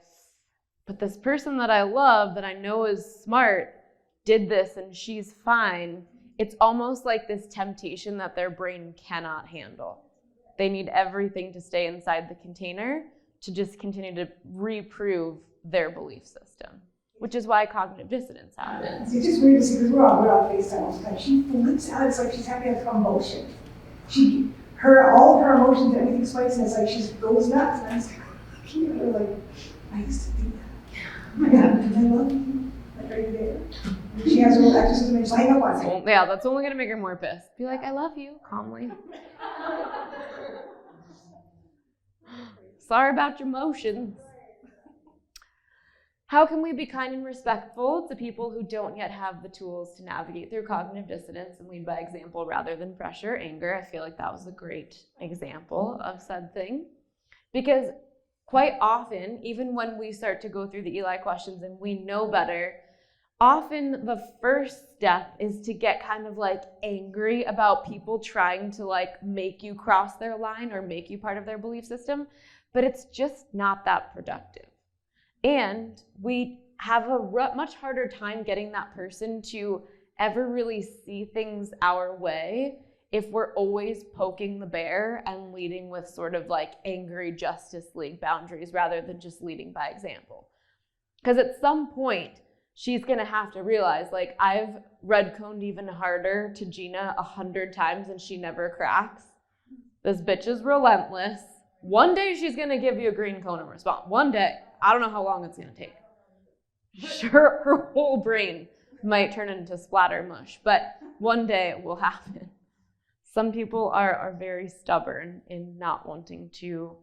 but this person that I love, that I know is smart, did this and she's fine. It's almost like this temptation that their brain cannot handle. They need everything to stay inside the container to just continue to reprove their belief system, which is why cognitive dissonance happens. It's just weird to see, because we're on FaceTime all the time. She flips out, it's like she's having a convulsion. all of her emotions, everything spikes, and it's like she goes nuts. And I'm just looking at her like, I used to do that. Oh my God, because I love you. Like, are you there? And she has her little exorcism and just hang up on it. Yeah, that's only gonna make her more pissed. Be like, I love you, calmly. Sorry about your emotions. How can we be kind and respectful to people who don't yet have the tools to navigate through cognitive dissonance and lead by example rather than pressure, anger? I feel like that was a great example of said thing. Because quite often, even when we start to go through the Eli questions and we know better, often the first step is to get kind of like angry about people trying to like make you cross their line or make you part of their belief system, but it's just not that productive. And we have a much harder time getting that person to ever really see things our way if we're always poking the bear and leading with sort of like angry Justice League boundaries rather than just leading by example. Because at some point, she's gonna have to realize, like, I've red coned even harder to Gina 100 times and she never cracks. This bitch is relentless. One day she's gonna give you a green cone and respond. One day. I don't know how long it's gonna take. Sure, her whole brain might turn into splatter mush, but one day it will happen. Some people are very stubborn in not wanting to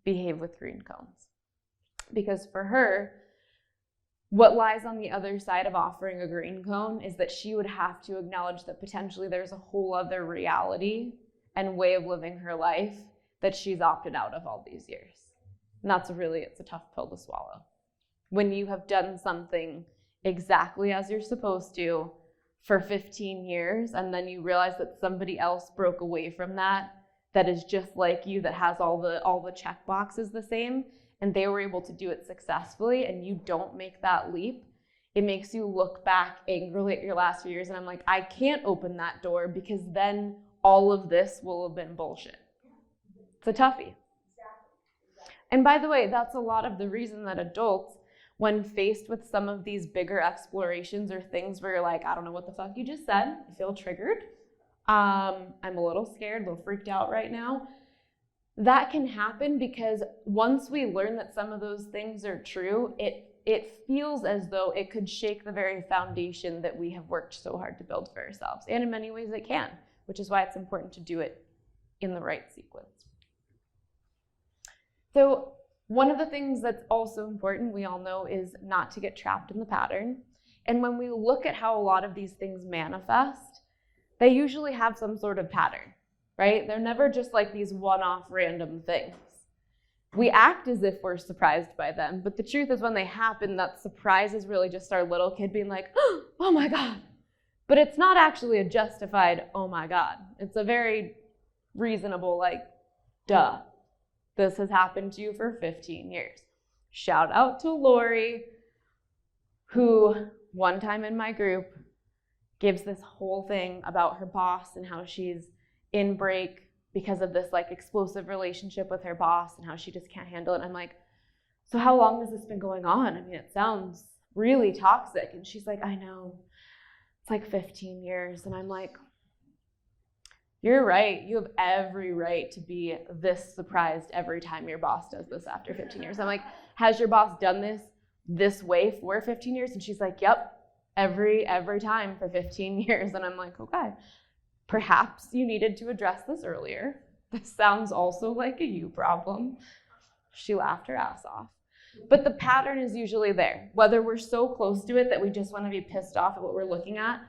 behave with green cones. Because for her, what lies on the other side of offering a green cone is that she would have to acknowledge that potentially there's a whole other reality and way of living her life that she's opted out of all these years. And it's a tough pill to swallow. When you have done something exactly as you're supposed to for 15 years, and then you realize that somebody else broke away from that is just like you, that has all the check boxes the same, and they were able to do it successfully, and you don't make that leap, it makes you look back angrily at your last few years, and I'm like, I can't open that door because then all of this will have been bullshit. It's a toughie. And by the way, that's a lot of the reason that adults, when faced with some of these bigger explorations or things where you're like, I don't know what the fuck you just said, I feel triggered, I'm a little scared, a little freaked out right now. That can happen because once we learn that some of those things are true, it feels as though it could shake the very foundation that we have worked so hard to build for ourselves. And in many ways it can, which is why it's important to do it in the right sequence. So one of the things that's also important, we all know, is not to get trapped in the pattern. And when we look at how a lot of these things manifest, they usually have some sort of pattern, right? They're never just like these one-off random things. We act as if we're surprised by them, but the truth is when they happen, that surprise is really just our little kid being like, oh my God. But it's not actually a justified, oh my God. It's a very reasonable, like, duh. This has happened to you for 15 years. Shout out to Lori, who one time in my group gives this whole thing about her boss and how she's in break because of this like explosive relationship with her boss and how she just can't handle it. And I'm like, so how long has this been going on? I mean, it sounds really toxic. And she's like, I know, it's like 15 years. And I'm like, you're right. You have every right to be this surprised every time your boss does this after 15 years. I'm like, has your boss done this way for 15 years? And she's like, yep, every time for 15 years. And I'm like, okay, perhaps you needed to address this earlier. This sounds also like a you problem. She laughed her ass off. But the pattern is usually there, whether we're so close to it that we just want to be pissed off at what we're looking at,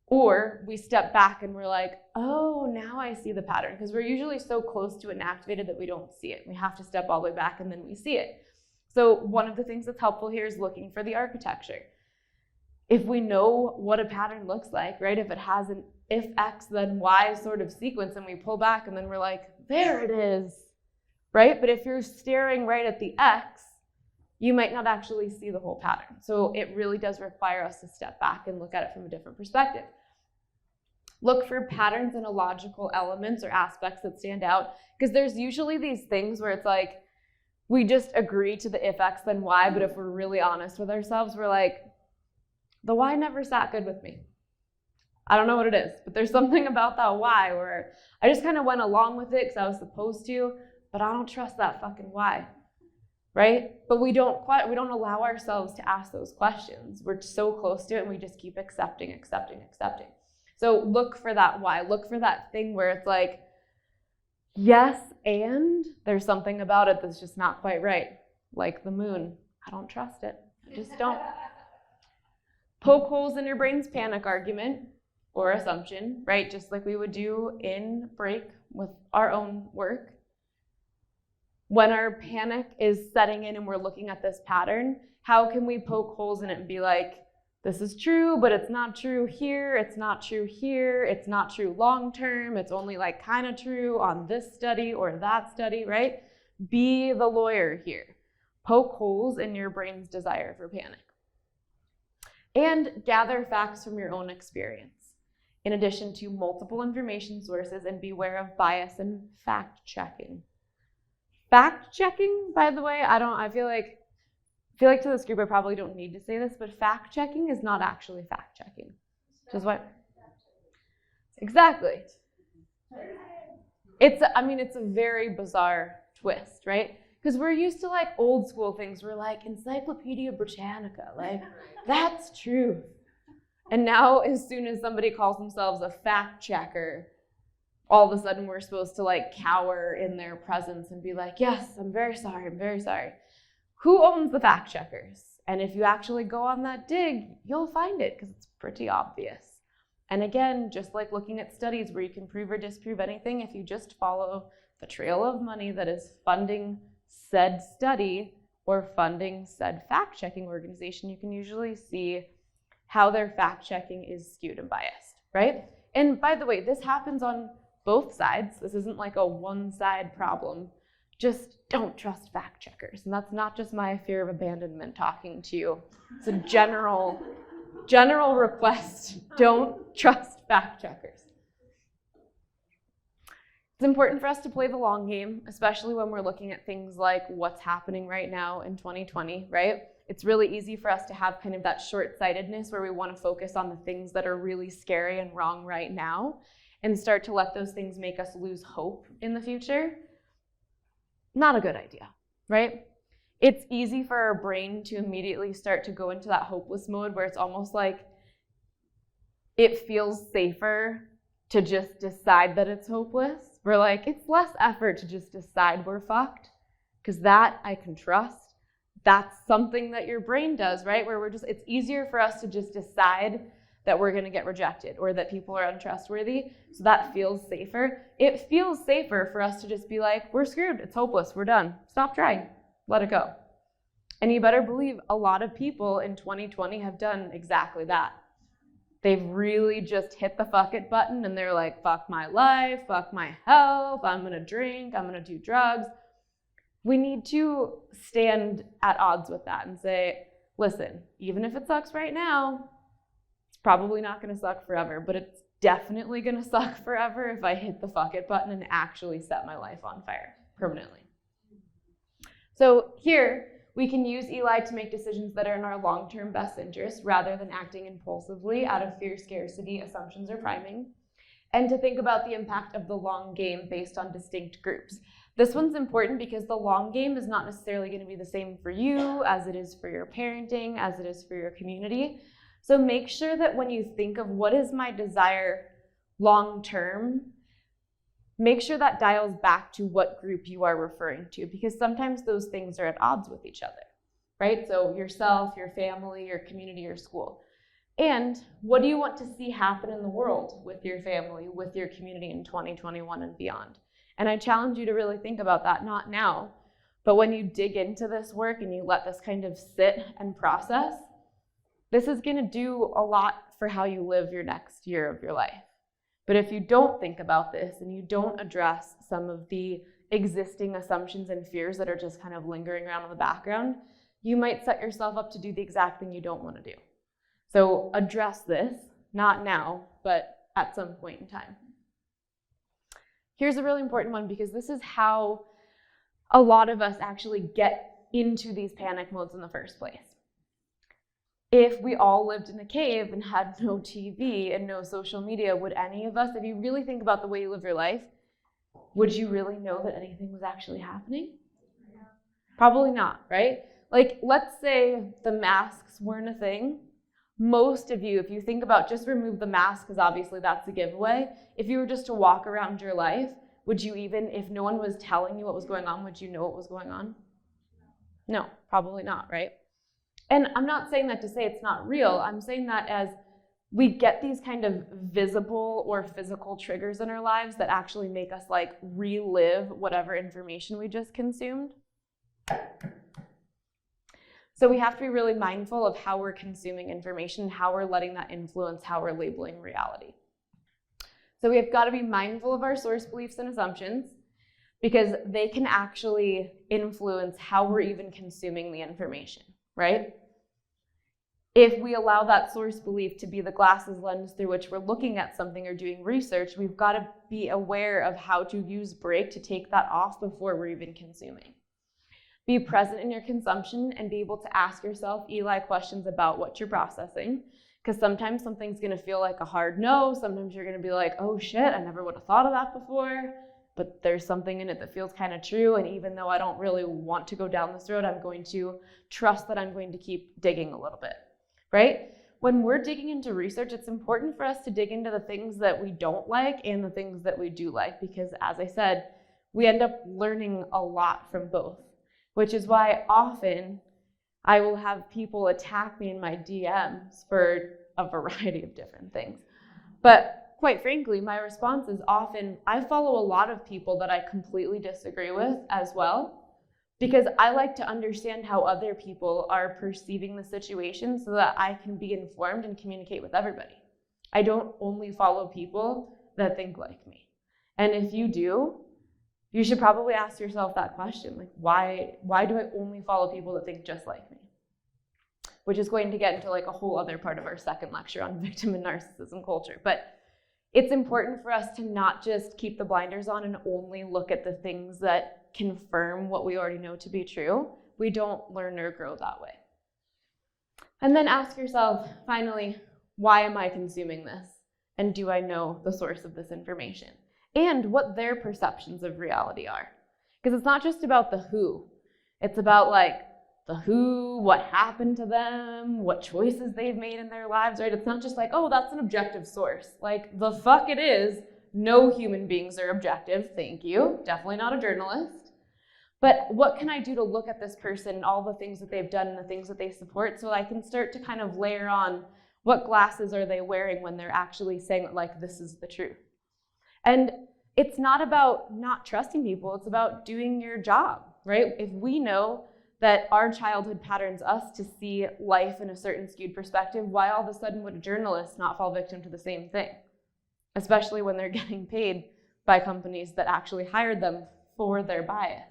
or we step back and we're like, oh, now I see the pattern. Because we're usually so close to it and activated that we don't see it. We have to step all the way back and then we see it. So one of the things that's helpful here is looking for the architecture. If we know what a pattern looks like, right? If it has an if X then Y sort of sequence and we pull back and then we're like, there it is, right? But if you're staring right at the X, you might not actually see the whole pattern. So it really does require us to step back and look at it from a different perspective. Look for patterns and illogical elements or aspects that stand out, because there's usually these things where it's like, we just agree to the if X then Y, but if we're really honest with ourselves, we're like, the Y never sat good with me. I don't know what it is, but there's something about that why where I just kind of went along with it because I was supposed to, but I don't trust that fucking why, right? But we don't allow ourselves to ask those questions. We're so close to it and we just keep accepting. So look for that why. Look for that thing where it's like, yes, and there's something about it that's just not quite right. Like the moon. I don't trust it. I just don't. Poke holes in your brain's panic argument or assumption, right? Just like we would do in break with our own work. When our panic is setting in and we're looking at this pattern, how can we poke holes in it and be like, this is true, but it's not true here, it's not true here, it's not true long term, it's only like kind of true on this study or that study, right? Be the lawyer here. Poke holes in your brain's desire for panic. And gather facts from your own experience, in addition to multiple information sources, and beware of bias and fact-checking. Fact-checking, by the way, I feel like to this group I probably don't need to say this, but fact-checking is not actually fact-checking. Which is what? Exactly. It's a very bizarre twist, right? Because we're used to like old school things. We're like Encyclopedia Britannica, like that's truth. And now as soon as somebody calls themselves a fact checker, all of a sudden we're supposed to like cower in their presence and be like, yes, I'm very sorry. Who owns the fact checkers? And if you actually go on that dig, you'll find it because it's pretty obvious. And again, just like looking at studies where you can prove or disprove anything, if you just follow the trail of money that is funding said study or funding said fact-checking organization, you can usually see how their fact-checking is skewed and biased, right? And by the way, this happens on both sides. This isn't like a one-side problem. Just don't trust fact-checkers. And that's not just my fear of abandonment talking to you. It's a general request. Don't trust fact-checkers. It's important for us to play the long game, especially when we're looking at things like what's happening right now in 2020, right? It's really easy for us to have kind of that short-sightedness where we want to focus on the things that are really scary and wrong right now and start to let those things make us lose hope in the future. Not a good idea, right? It's easy for our brain to immediately start to go into that hopeless mode where it's almost like it feels safer to just decide that it's hopeless. We're like, it's less effort to just decide we're fucked, because that I can trust. That's something that your brain does, right? Where it's easier for us to just decide that we're going to get rejected or that people are untrustworthy. So that feels safer. It feels safer for us to just be like, we're screwed. It's hopeless. We're done. Stop trying. Let it go. And you better believe a lot of people in 2020 have done exactly that. They've really just hit the fuck it button and they're like, fuck my life, fuck my health, I'm gonna drink, I'm gonna do drugs. We need to stand at odds with that and say, listen, even if it sucks right now, it's probably not gonna suck forever, but it's definitely gonna suck forever if I hit the fuck it button and actually set my life on fire permanently. So here, we can use Eli to make decisions that are in our long-term best interest rather than acting impulsively out of fear, scarcity, assumptions, or priming, and to think about the impact of the long game based on distinct groups. This one's important because the long game is not necessarily going to be the same for you as it is for your parenting, as it is for your community. So make sure that when you think of what is my desire long-term, make sure that dials back to what group you are referring to, because sometimes those things are at odds with each other, right? So yourself, your family, your community, your school. And what do you want to see happen in the world with your family, with your community in 2021 and beyond? And I challenge you to really think about that, not now, but when you dig into this work and you let this kind of sit and process, this is going to do a lot for how you live your next year of your life. But if you don't think about this and you don't address some of the existing assumptions and fears that are just kind of lingering around in the background, you might set yourself up to do the exact thing you don't want to do. So address this, not now, but at some point in time. Here's a really important one because this is how a lot of us actually get into these panic modes in the first place. If we all lived in a cave and had no TV and no social media, would any of us, if you really think about the way you live your life, would you really know that anything was actually happening? Probably not, right? Like, let's say the masks weren't a thing. Most of you, if you think about, just remove the mask, because obviously that's a giveaway. If you were just to walk around your life, would you even, if no one was telling you what was going on, would you know what was going on? No, probably not, right? And I'm not saying that to say it's not real. I'm saying that as we get these kind of visible or physical triggers in our lives that actually make us like relive whatever information we just consumed. So we have to be really mindful of how we're consuming information, how we're letting that influence how we're labeling reality. So we have got to be mindful of our source beliefs and assumptions because they can actually influence how we're even consuming the information, right? If we allow that source belief to be the glasses lens through which we're looking at something or doing research, we've got to be aware of how to use break to take that off before we're even consuming. Be present in your consumption and be able to ask yourself Eli questions about what you're processing, because sometimes something's going to feel like a hard no. Sometimes you're going to be like, oh shit, I never would have thought of that before, but there's something in it that feels kind of true, and even though I don't really want to go down this road, I'm going to trust that I'm going to keep digging a little bit, right? When we're digging into research, it's important for us to dig into the things that we don't like and the things that we do like, because as I said, we end up learning a lot from both. Which is why often I will have people attack me in my DMs for a variety of different things. But quite frankly, my response is often, I follow a lot of people that I completely disagree with as well, because I like to understand how other people are perceiving the situation so that I can be informed and communicate with everybody. I don't only follow people that think like me. And if you do, you should probably ask yourself that question, like, why do I only follow people that think just like me? Which is going to get into like a whole other part of our second lecture on victim and narcissism culture. But it's important for us to not just keep the blinders on and only look at the things that confirm what we already know to be true. We don't learn or grow that way. And then ask yourself, finally, why am I consuming this? And do I know the source of this information? And what their perceptions of reality are. Because it's not just about the who. It's about like the who, what happened to them, what choices they've made in their lives, right? It's not just like, oh, that's an objective source. Like, the fuck it is. No human beings are objective. Thank you. Definitely not a journalist. But what can I do to look at this person and all the things that they've done and the things that they support so I can start to kind of layer on what glasses are they wearing when they're actually saying like, this is the truth. And it's not about not trusting people, it's about doing your job, right? If we know that our childhood patterns us to see life in a certain skewed perspective, why all of a sudden would a journalist not fall victim to the same thing? Especially when they're getting paid by companies that actually hired them for their bias.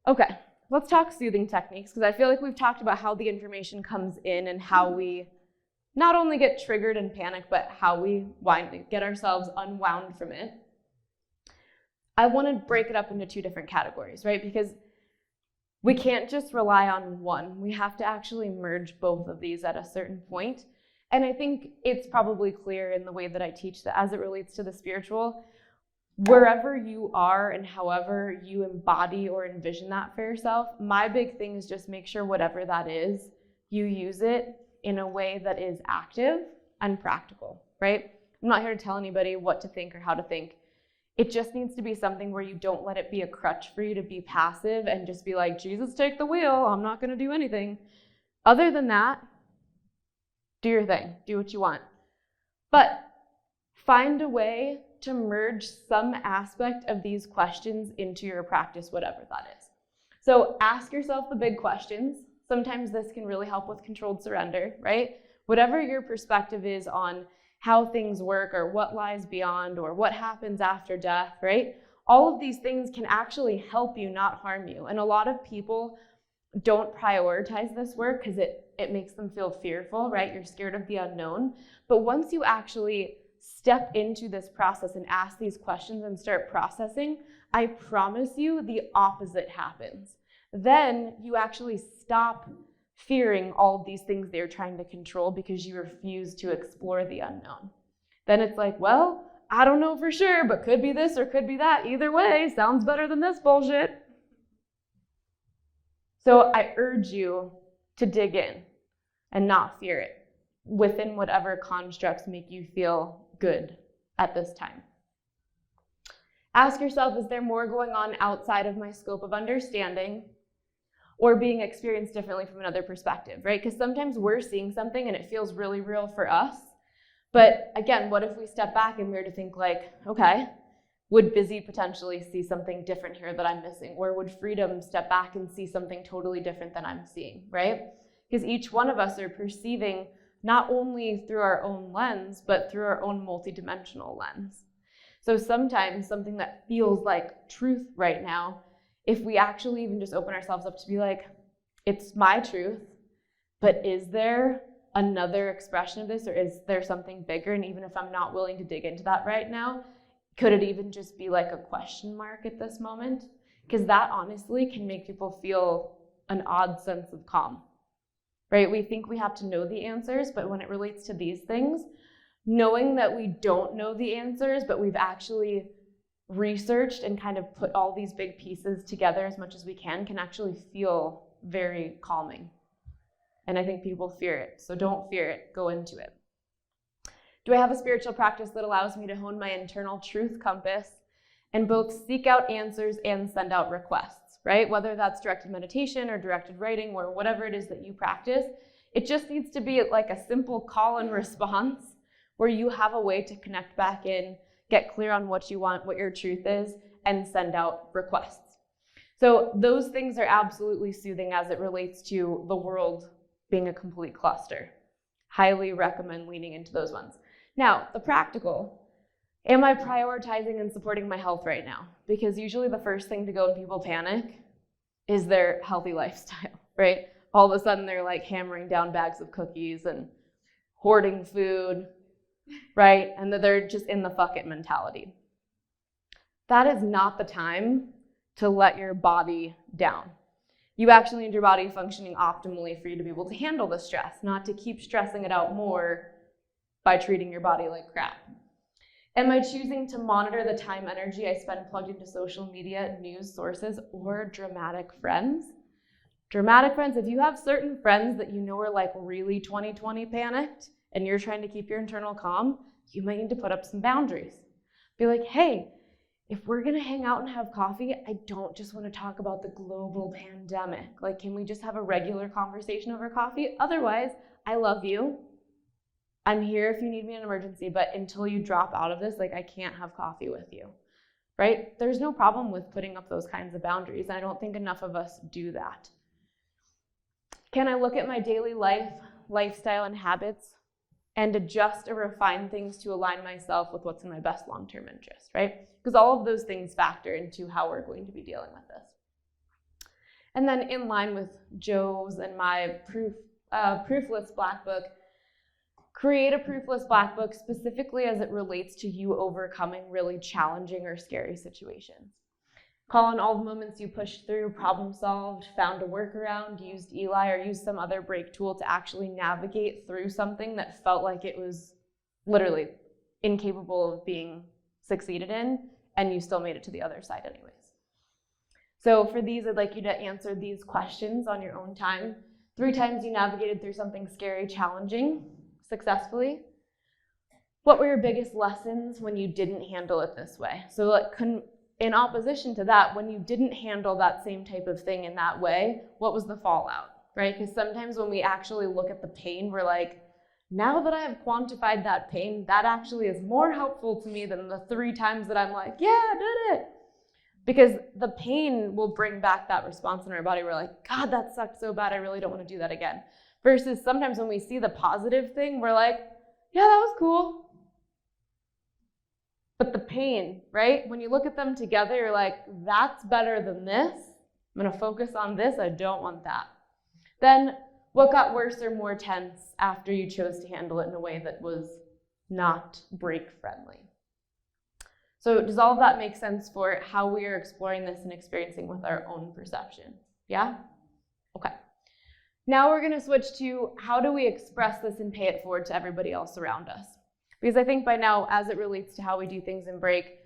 Okay, let's talk soothing techniques, because I feel like we've talked about how the information comes in and how we not only get triggered and panic, but how we get ourselves unwound from it. I want to break it up into two different categories, right? Because we can't just rely on one. We have to actually merge both of these at a certain point. And I think it's probably clear in the way that I teach that as it relates to the spiritual, wherever you are and however you embody or envision that for yourself, my big thing is just make sure whatever that is, you use it in a way that is active and practical, right? I'm not here to tell anybody what to think or how to think. It just needs to be something where you don't let it be a crutch for you to be passive and just be like, Jesus, take the wheel. I'm not going to do anything. Other than that, do your thing. Do what you want. But find a way to merge some aspect of these questions into your practice, whatever that is. So ask yourself the big questions. Sometimes this can really help with controlled surrender, right? Whatever your perspective is on how things work or what lies beyond or what happens after death, right? All of these things can actually help you, not harm you. And a lot of people don't prioritize this work because it makes them feel fearful, right? You're scared of the unknown. But once you actually step into this process and ask these questions and start processing, I promise you the opposite happens. Then you actually stop fearing all of these things they're trying to control because you refuse to explore the unknown. Then it's like, well, I don't know for sure, but could be this or could be that. Either way, sounds better than this bullshit. So I urge you to dig in and not fear it within whatever constructs make you feel good at this time. Ask yourself, is there more going on outside of my scope of understanding or being experienced differently from another perspective, right? Because sometimes we're seeing something and it feels really real for us. But again, what if we step back and we're to think like, okay, would Bizzie potentially see something different here that I'm missing? Or would Freedom step back and see something totally different than I'm seeing, right? Because each one of us are perceiving not only through our own lens, but through our own multidimensional lens. So sometimes something that feels like truth right now, if we actually even just open ourselves up to be like, it's my truth, but is there another expression of this, or is there something bigger? And even if I'm not willing to dig into that right now, could it even just be like a question mark at this moment? Because that honestly can make people feel an odd sense of calm, right? We think we have to know the answers, but when it relates to these things, knowing that we don't know the answers, but we've actually researched and kind of put all these big pieces together as much as we can actually feel very calming. And I think people fear it, so don't fear it, go into it. Do I have a spiritual practice that allows me to hone my internal truth compass and both seek out answers and send out requests, right? Whether that's directed meditation or directed writing or whatever it is that you practice, it just needs to be like a simple call and response where you have a way to connect back in, get clear on what you want, what your truth is, and send out requests. So those things are absolutely soothing as it relates to the world being a complete cluster. Highly recommend leaning into those ones. Now, the practical, am I prioritizing and supporting my health right now? Because usually the first thing to go when people panic is their healthy lifestyle, right? All of a sudden they're like hammering down bags of cookies and hoarding food, right? And that they're just in the fuck it mentality. That is not the time to let your body down. You actually need your body functioning optimally for you to be able to handle the stress, not to keep stressing it out more by treating your body like crap. Am I choosing to monitor the time energy I spend plugged into social media, news sources, or dramatic friends? Dramatic friends, if you have certain friends that you know are like really 2020 panicked and you're trying to keep your internal calm, you might need to put up some boundaries. Be like, hey, if we're gonna hang out and have coffee, I don't just wanna talk about the global pandemic. Like, can we just have a regular conversation over coffee? Otherwise, I love you. I'm here if you need me in an emergency, but until you drop out of this, like I can't have coffee with you, right? There's no problem with putting up those kinds of boundaries. And I don't think enough of us do that. Can I look at my daily life, lifestyle, and habits and adjust or refine things to align myself with what's in my best long-term interest, right? Because all of those things factor into how we're going to be dealing with this. And then in line with Joe's and my proofless black book, create a proofless black book specifically as it relates to you overcoming really challenging or scary situations. Call on all the moments you pushed through, problem solved, found a workaround, used Eli, or used some other break tool to actually navigate through something that felt like it was literally incapable of being succeeded in, and you still made it to the other side anyways. So for these, I'd like you to answer these questions on your own time. 3 times you navigated through something scary, challenging, successfully. What were your biggest lessons when you didn't handle it this way? So in opposition to that, when you didn't handle that same type of thing in that way, what was the fallout, right? Because sometimes when we actually look at the pain, we're like, now that I have quantified that pain, that actually is more helpful to me than the 3 times that I'm like, yeah, I did it. Because the pain will bring back that response in our body. We're like, God, that sucked so bad. I really don't want to do that again. Versus sometimes when we see the positive thing, we're like, yeah, that was cool. But the pain, right? When you look at them together, you're like, that's better than this. I'm going to focus on this. I don't want that. Then what got worse or more tense after you chose to handle it in a way that was not break friendly? So does all of that make sense for how we are exploring this and experiencing with our own perception? Yeah? Okay. Now we're going to switch to how do we express this and pay it forward to everybody else around us? Because I think by now, as it relates to how we do things in break,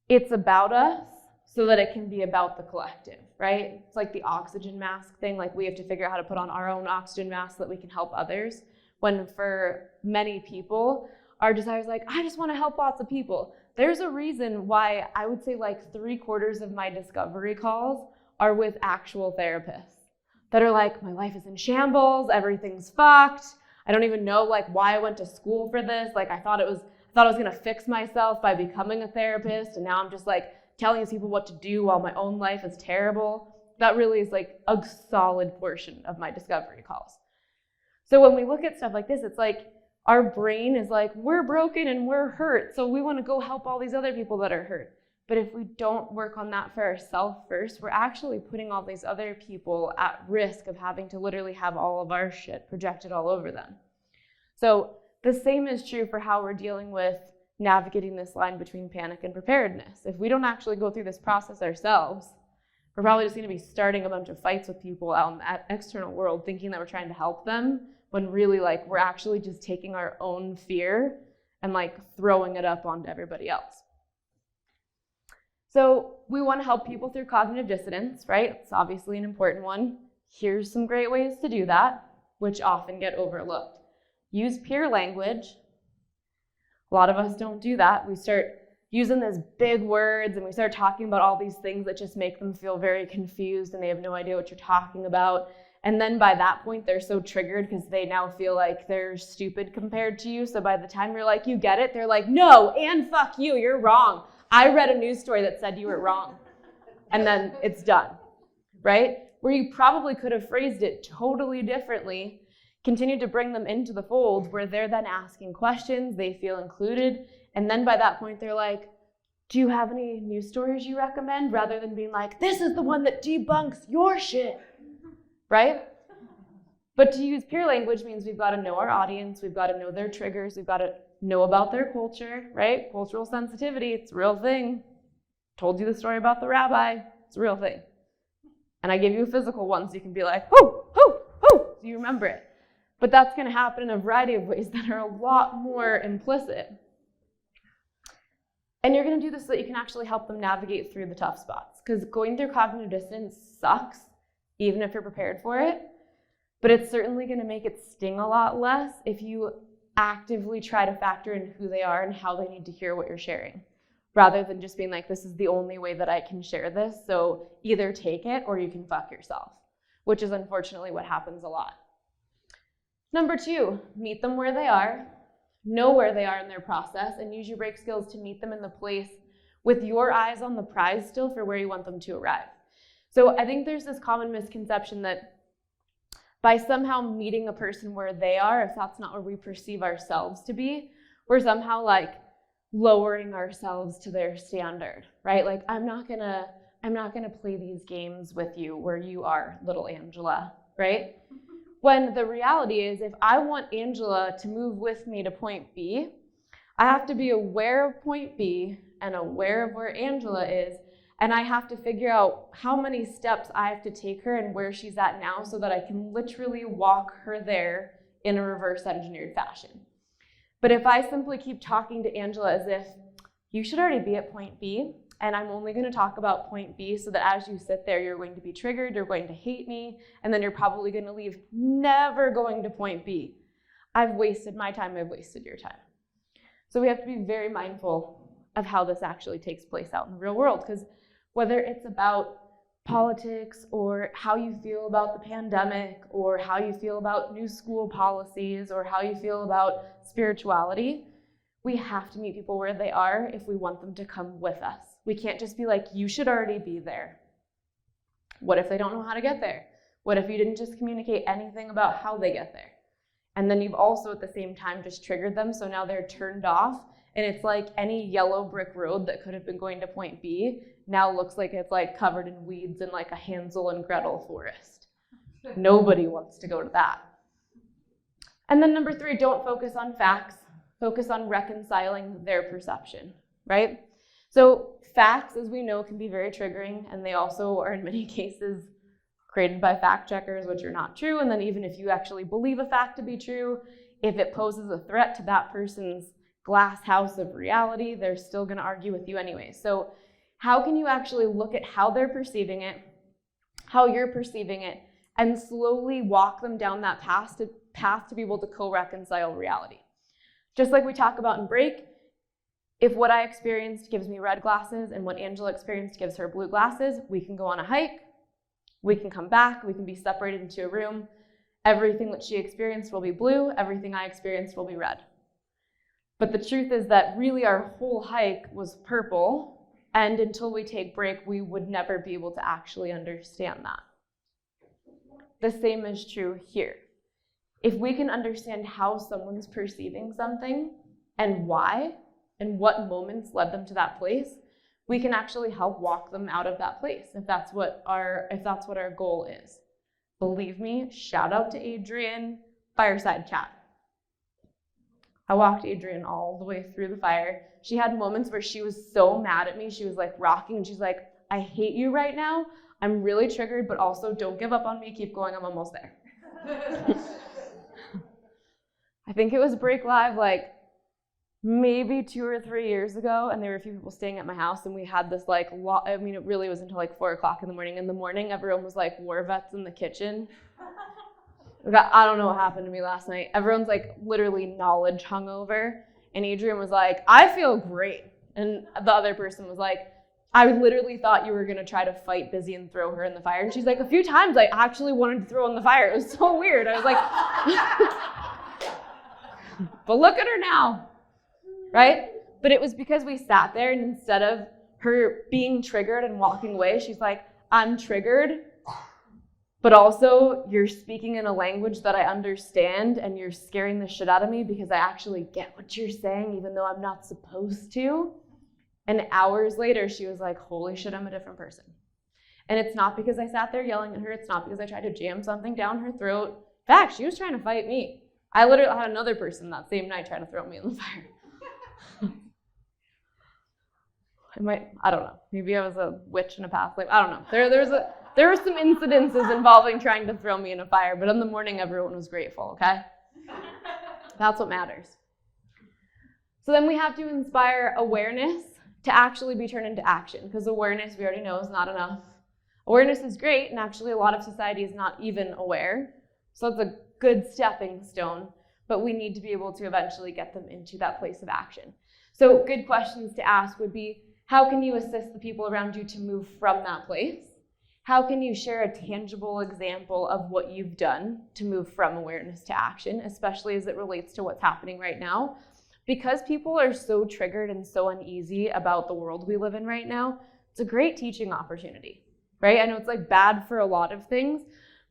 it's about us so that it can be about the collective, right? It's like the oxygen mask thing. Like we have to figure out how to put on our own oxygen mask so that we can help others. When for many people, our desire is like, I just want to help lots of people. There's a reason why I would say like 3/4 of my discovery calls are with actual therapists that are like, my life is in shambles, everything's fucked. I don't even know like why I went to school for this. Like I thought I was gonna fix myself by becoming a therapist, and now I'm just like telling these people what to do while my own life is terrible. That really is like a solid portion of my discovery calls. So when we look at stuff like this, it's like our brain is like, we're broken and we're hurt, so we want to go help all these other people that are hurt. But if we don't work on that for ourselves first, we're actually putting all these other people at risk of having to literally have all of our shit projected all over them. So the same is true for how we're dealing with navigating this line between panic and preparedness. If we don't actually go through this process ourselves, we're probably just going to be starting a bunch of fights with people out in the external world thinking that we're trying to help them, when really like we're actually just taking our own fear and like throwing it up onto everybody else. So we want to help people through cognitive dissonance, right? It's obviously an important one. Here's some great ways to do that, which often get overlooked. Use peer language. A lot of us don't do that. We start using these big words and we start talking about all these things that just make them feel very confused and they have no idea what you're talking about. And then by that point, they're so triggered because they now feel like they're stupid compared to you. So by the time you're like, you get it, they're like, no, and fuck you, you're wrong. I read a news story that said you were wrong. And then it's done, right? Where you probably could have phrased it totally differently, continue to bring them into the fold where they're then asking questions, they feel included. And then by that point, they're like, do you have any news stories you recommend? Rather than being like, this is the one that debunks your shit, right? But to use peer language means we've got to know our audience, we've got to know their triggers, we've got to know about their culture, right? Cultural sensitivity, it's a real thing. Told you the story about the rabbi, it's a real thing. And I give you a physical one so you can be like, hoo, hoo, hoo, so you remember it. But that's going to happen in a variety of ways that are a lot more implicit. And you're going to do this so that you can actually help them navigate through the tough spots. Because going through cognitive dissonance sucks, even if you're prepared for it. But it's certainly going to make it sting a lot less if you actively try to factor in who they are and how they need to hear what you're sharing, rather than just being like, this is the only way that I can share this, so either take it or you can fuck yourself, which is unfortunately what happens a lot. Number 2, meet them where they are, know where they are in their process, and use your break skills to meet them in the place with your eyes on the prize still for where you want them to arrive. So I think there's this common misconception that by somehow meeting a person where they are, if that's not where we perceive ourselves to be, we're somehow like lowering ourselves to their standard, right? Like I'm not gonna play these games with you where you are little Angela, right? When the reality is, if I want Angela to move with me to point B, I have to be aware of point B and aware of where Angela is, and I have to figure out how many steps I have to take her and where she's at now so that I can literally walk her there in a reverse engineered fashion. But if I simply keep talking to Angela as if you should already be at point B, and I'm only going to talk about point B so that as you sit there, you're going to be triggered, you're going to hate me, and then you're probably going to leave never going to point B. I've wasted my time, I've wasted your time. So we have to be very mindful of how this actually takes place out in the real world, because whether it's about politics or how you feel about the pandemic or how you feel about new school policies or how you feel about spirituality, we have to meet people where they are if we want them to come with us. We can't just be like, you should already be there. What if they don't know how to get there? What if you didn't just communicate anything about how they get there? And then you've also at the same time just triggered them, so now they're turned off, and it's like any yellow brick road that could have been going to point B now looks like it's like covered in weeds in like a Hansel and Gretel forest. Nobody wants to go to that. And then number 3, don't focus on facts. Focus on reconciling their perception, right? So facts, as we know, can be very triggering, and they also are in many cases created by fact checkers, which are not true. And then even if you actually believe a fact to be true, if it poses a threat to that person's glass house of reality, they're still going to argue with you anyway. So how can you actually look at how they're perceiving it, how you're perceiving it, and slowly walk them down that path to be able to co-reconcile reality? Just like we talk about in break, if what I experienced gives me red glasses and what Angela experienced gives her blue glasses, we can go on a hike, we can come back, we can be separated into a room. Everything that she experienced will be blue, everything I experienced will be red. But the truth is that really our whole hike was purple, and until we take break, we would never be able to actually understand that. The same is true here. If we can understand how someone's perceiving something and why, and what moments led them to that place, we can actually help walk them out of that place if that's what our goal is. Believe me, shout out to Adrian, fireside chat. I walked Adrian all the way through the fire. She had moments where she was so mad at me. She was like rocking and she's like, I hate you right now. I'm really triggered, but also don't give up on me. Keep going. I'm almost there. I think it was Break Live like maybe 2 or 3 years ago, and there were a few people staying at my house, and we had this like it really was until like 4 o'clock in the morning. In the morning, everyone was like war vets in the kitchen. I don't know what happened to me last night. Everyone's like literally knowledge hungover, and Adrian was like, I feel great. And the other person was like, I literally thought you were going to try to fight Bizzie and throw her in the fire. And she's like, a few times I actually wanted to throw in the fire. It was so weird. I was like, but look at her now, right? But it was because we sat there, and instead of her being triggered and walking away, she's like, I'm triggered, but also you're speaking in a language that I understand, and you're scaring the shit out of me because I actually get what you're saying, even though I'm not supposed to. And hours later, she was like, holy shit, I'm a different person. And it's not because I sat there yelling at her. It's not because I tried to jam something down her throat. In fact, she was trying to fight me. I literally had another person that same night try to throw me in the fire. I don't know. Maybe I was a witch in a past life. I don't know. There were some incidences involving trying to throw me in a fire, but in the morning, everyone was grateful, okay? That's what matters. So then we have to inspire awareness to actually be turned into action, because awareness, we already know, is not enough. Awareness is great, and actually a lot of society is not even aware. So it's a good stepping stone, but we need to be able to eventually get them into that place of action. So good questions to ask would be, how can you assist the people around you to move from that place? How can you share a tangible example of what you've done to move from awareness to action, especially as it relates to what's happening right now? Because people are so triggered and so uneasy about the world we live in right now, it's a great teaching opportunity, right? I know it's like bad for a lot of things,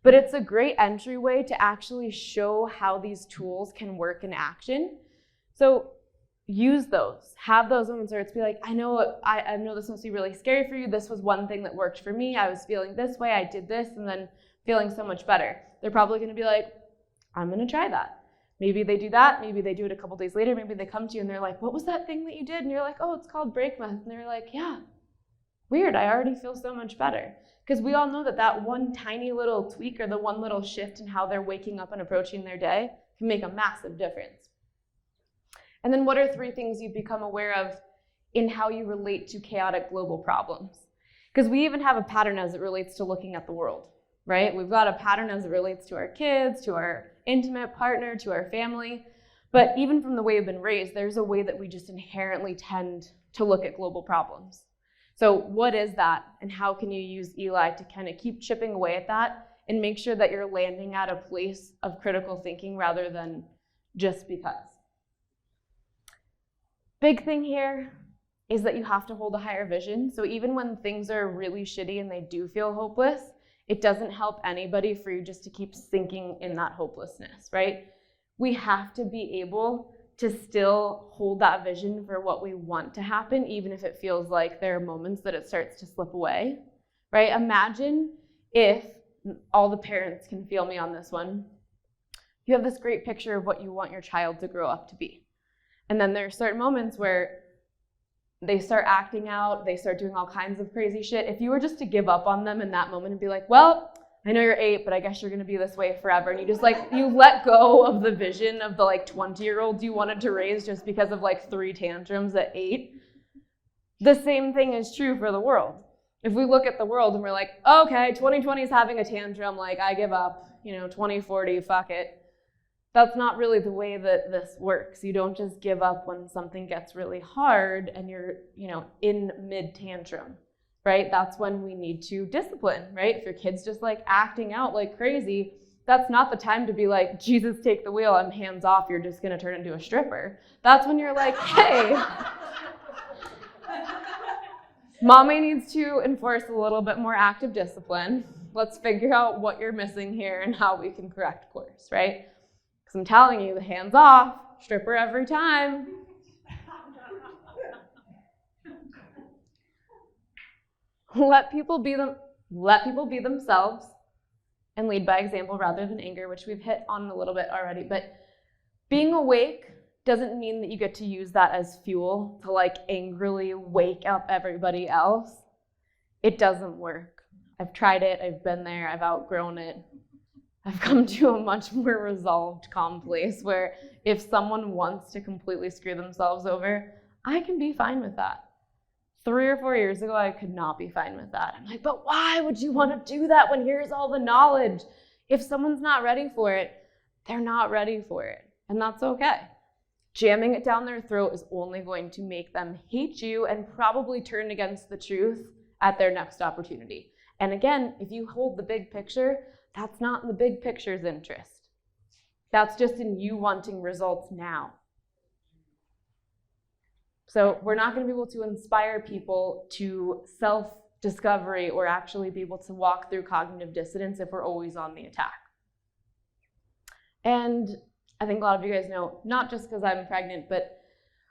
but it's a great entryway to actually show how these tools can work in action. So use those, have those moments where it's be like, I know this must be really scary for you. This was one thing that worked for me. I was feeling this way, I did this, and then feeling so much better. They're probably gonna be like, I'm gonna try that. Maybe they do that, maybe they do it a couple days later, maybe they come to you and they're like, what was that thing that you did? And you're like, oh, it's called Breakmouth. And they're like, yeah, weird, I already feel so much better. Because we all know that one tiny little tweak or the one little shift in how they're waking up and approaching their day can make a massive difference. And then what are 3 things you've become aware of in how you relate to chaotic global problems? Because we even have a pattern as it relates to looking at the world, right? We've got a pattern as it relates to our kids, to our intimate partner, to our family. But even from the way we've been raised, there's a way that we just inherently tend to look at global problems. So what is that, and how can you use Eli to kind of keep chipping away at that and make sure that you're landing at a place of critical thinking rather than just because? Big thing here is that you have to hold a higher vision. So even when things are really shitty and they do feel hopeless, it doesn't help anybody for you just to keep sinking in that hopelessness, right? We have to be able to still hold that vision for what we want to happen, even if it feels like there are moments that it starts to slip away, right? Imagine if, all the parents can feel me on this one, you have this great picture of what you want your child to grow up to be. And then there are certain moments where they start acting out, they start doing all kinds of crazy shit. If you were just to give up on them in that moment and be like, well, I know you're 8, but I guess you're going to be this way forever. And you just you let go of the vision of the 20-year-old you wanted to raise just because of 3 tantrums at 8. The same thing is true for the world. If we look at the world and we're like, okay, 2020 is having a tantrum, I give up, 2040, fuck it. That's not really the way that this works. You don't just give up when something gets really hard and you're, in mid-tantrum, right? That's when we need to discipline, right? If your kid's just acting out like crazy, that's not the time to be like, Jesus, take the wheel, I'm hands off, you're just gonna turn into a stripper. That's when you're like, hey, mommy needs to enforce a little bit more active discipline. Let's figure out what you're missing here and how we can correct course, right? Because I'm telling you, the hands off, stripper every time. Let people be themselves and lead by example rather than anger, which we've hit on a little bit already. But being awake doesn't mean that you get to use that as fuel to angrily wake up everybody else. It doesn't work. I've tried it, I've been there, I've outgrown it. I've come to a much more resolved, calm place where if someone wants to completely screw themselves over, I can be fine with that. 3 or 4 years ago, I could not be fine with that. I'm like, but why would you want to do that when here's all the knowledge? If someone's not ready for it, they're not ready for it. And that's okay. Jamming it down their throat is only going to make them hate you and probably turn against the truth at their next opportunity. And again, if you hold the big picture, that's not in the big picture's interest. That's just in you wanting results now. So we're not going to be able to inspire people to self-discovery or actually be able to walk through cognitive dissonance if we're always on the attack. And I think a lot of you guys know, not just because I'm pregnant, but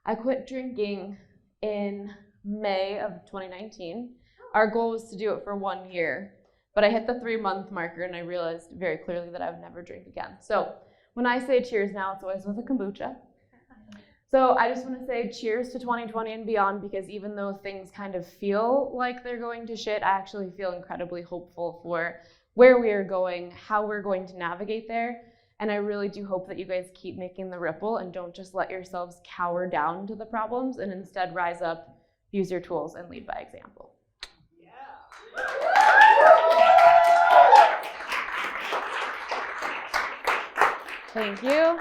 I quit drinking in May of 2019. Our goal was to do it for 1 year, but I hit the 3-month marker and I realized very clearly that I would never drink again. So when I say cheers now, it's always with a kombucha. So I just want to say cheers to 2020 and beyond, because even though things kind of feel like they're going to shit, I actually feel incredibly hopeful for where we are going, how we're going to navigate there. And I really do hope that you guys keep making the ripple and don't just let yourselves cower down to the problems and instead rise up, use your tools, and lead by example. Thank you.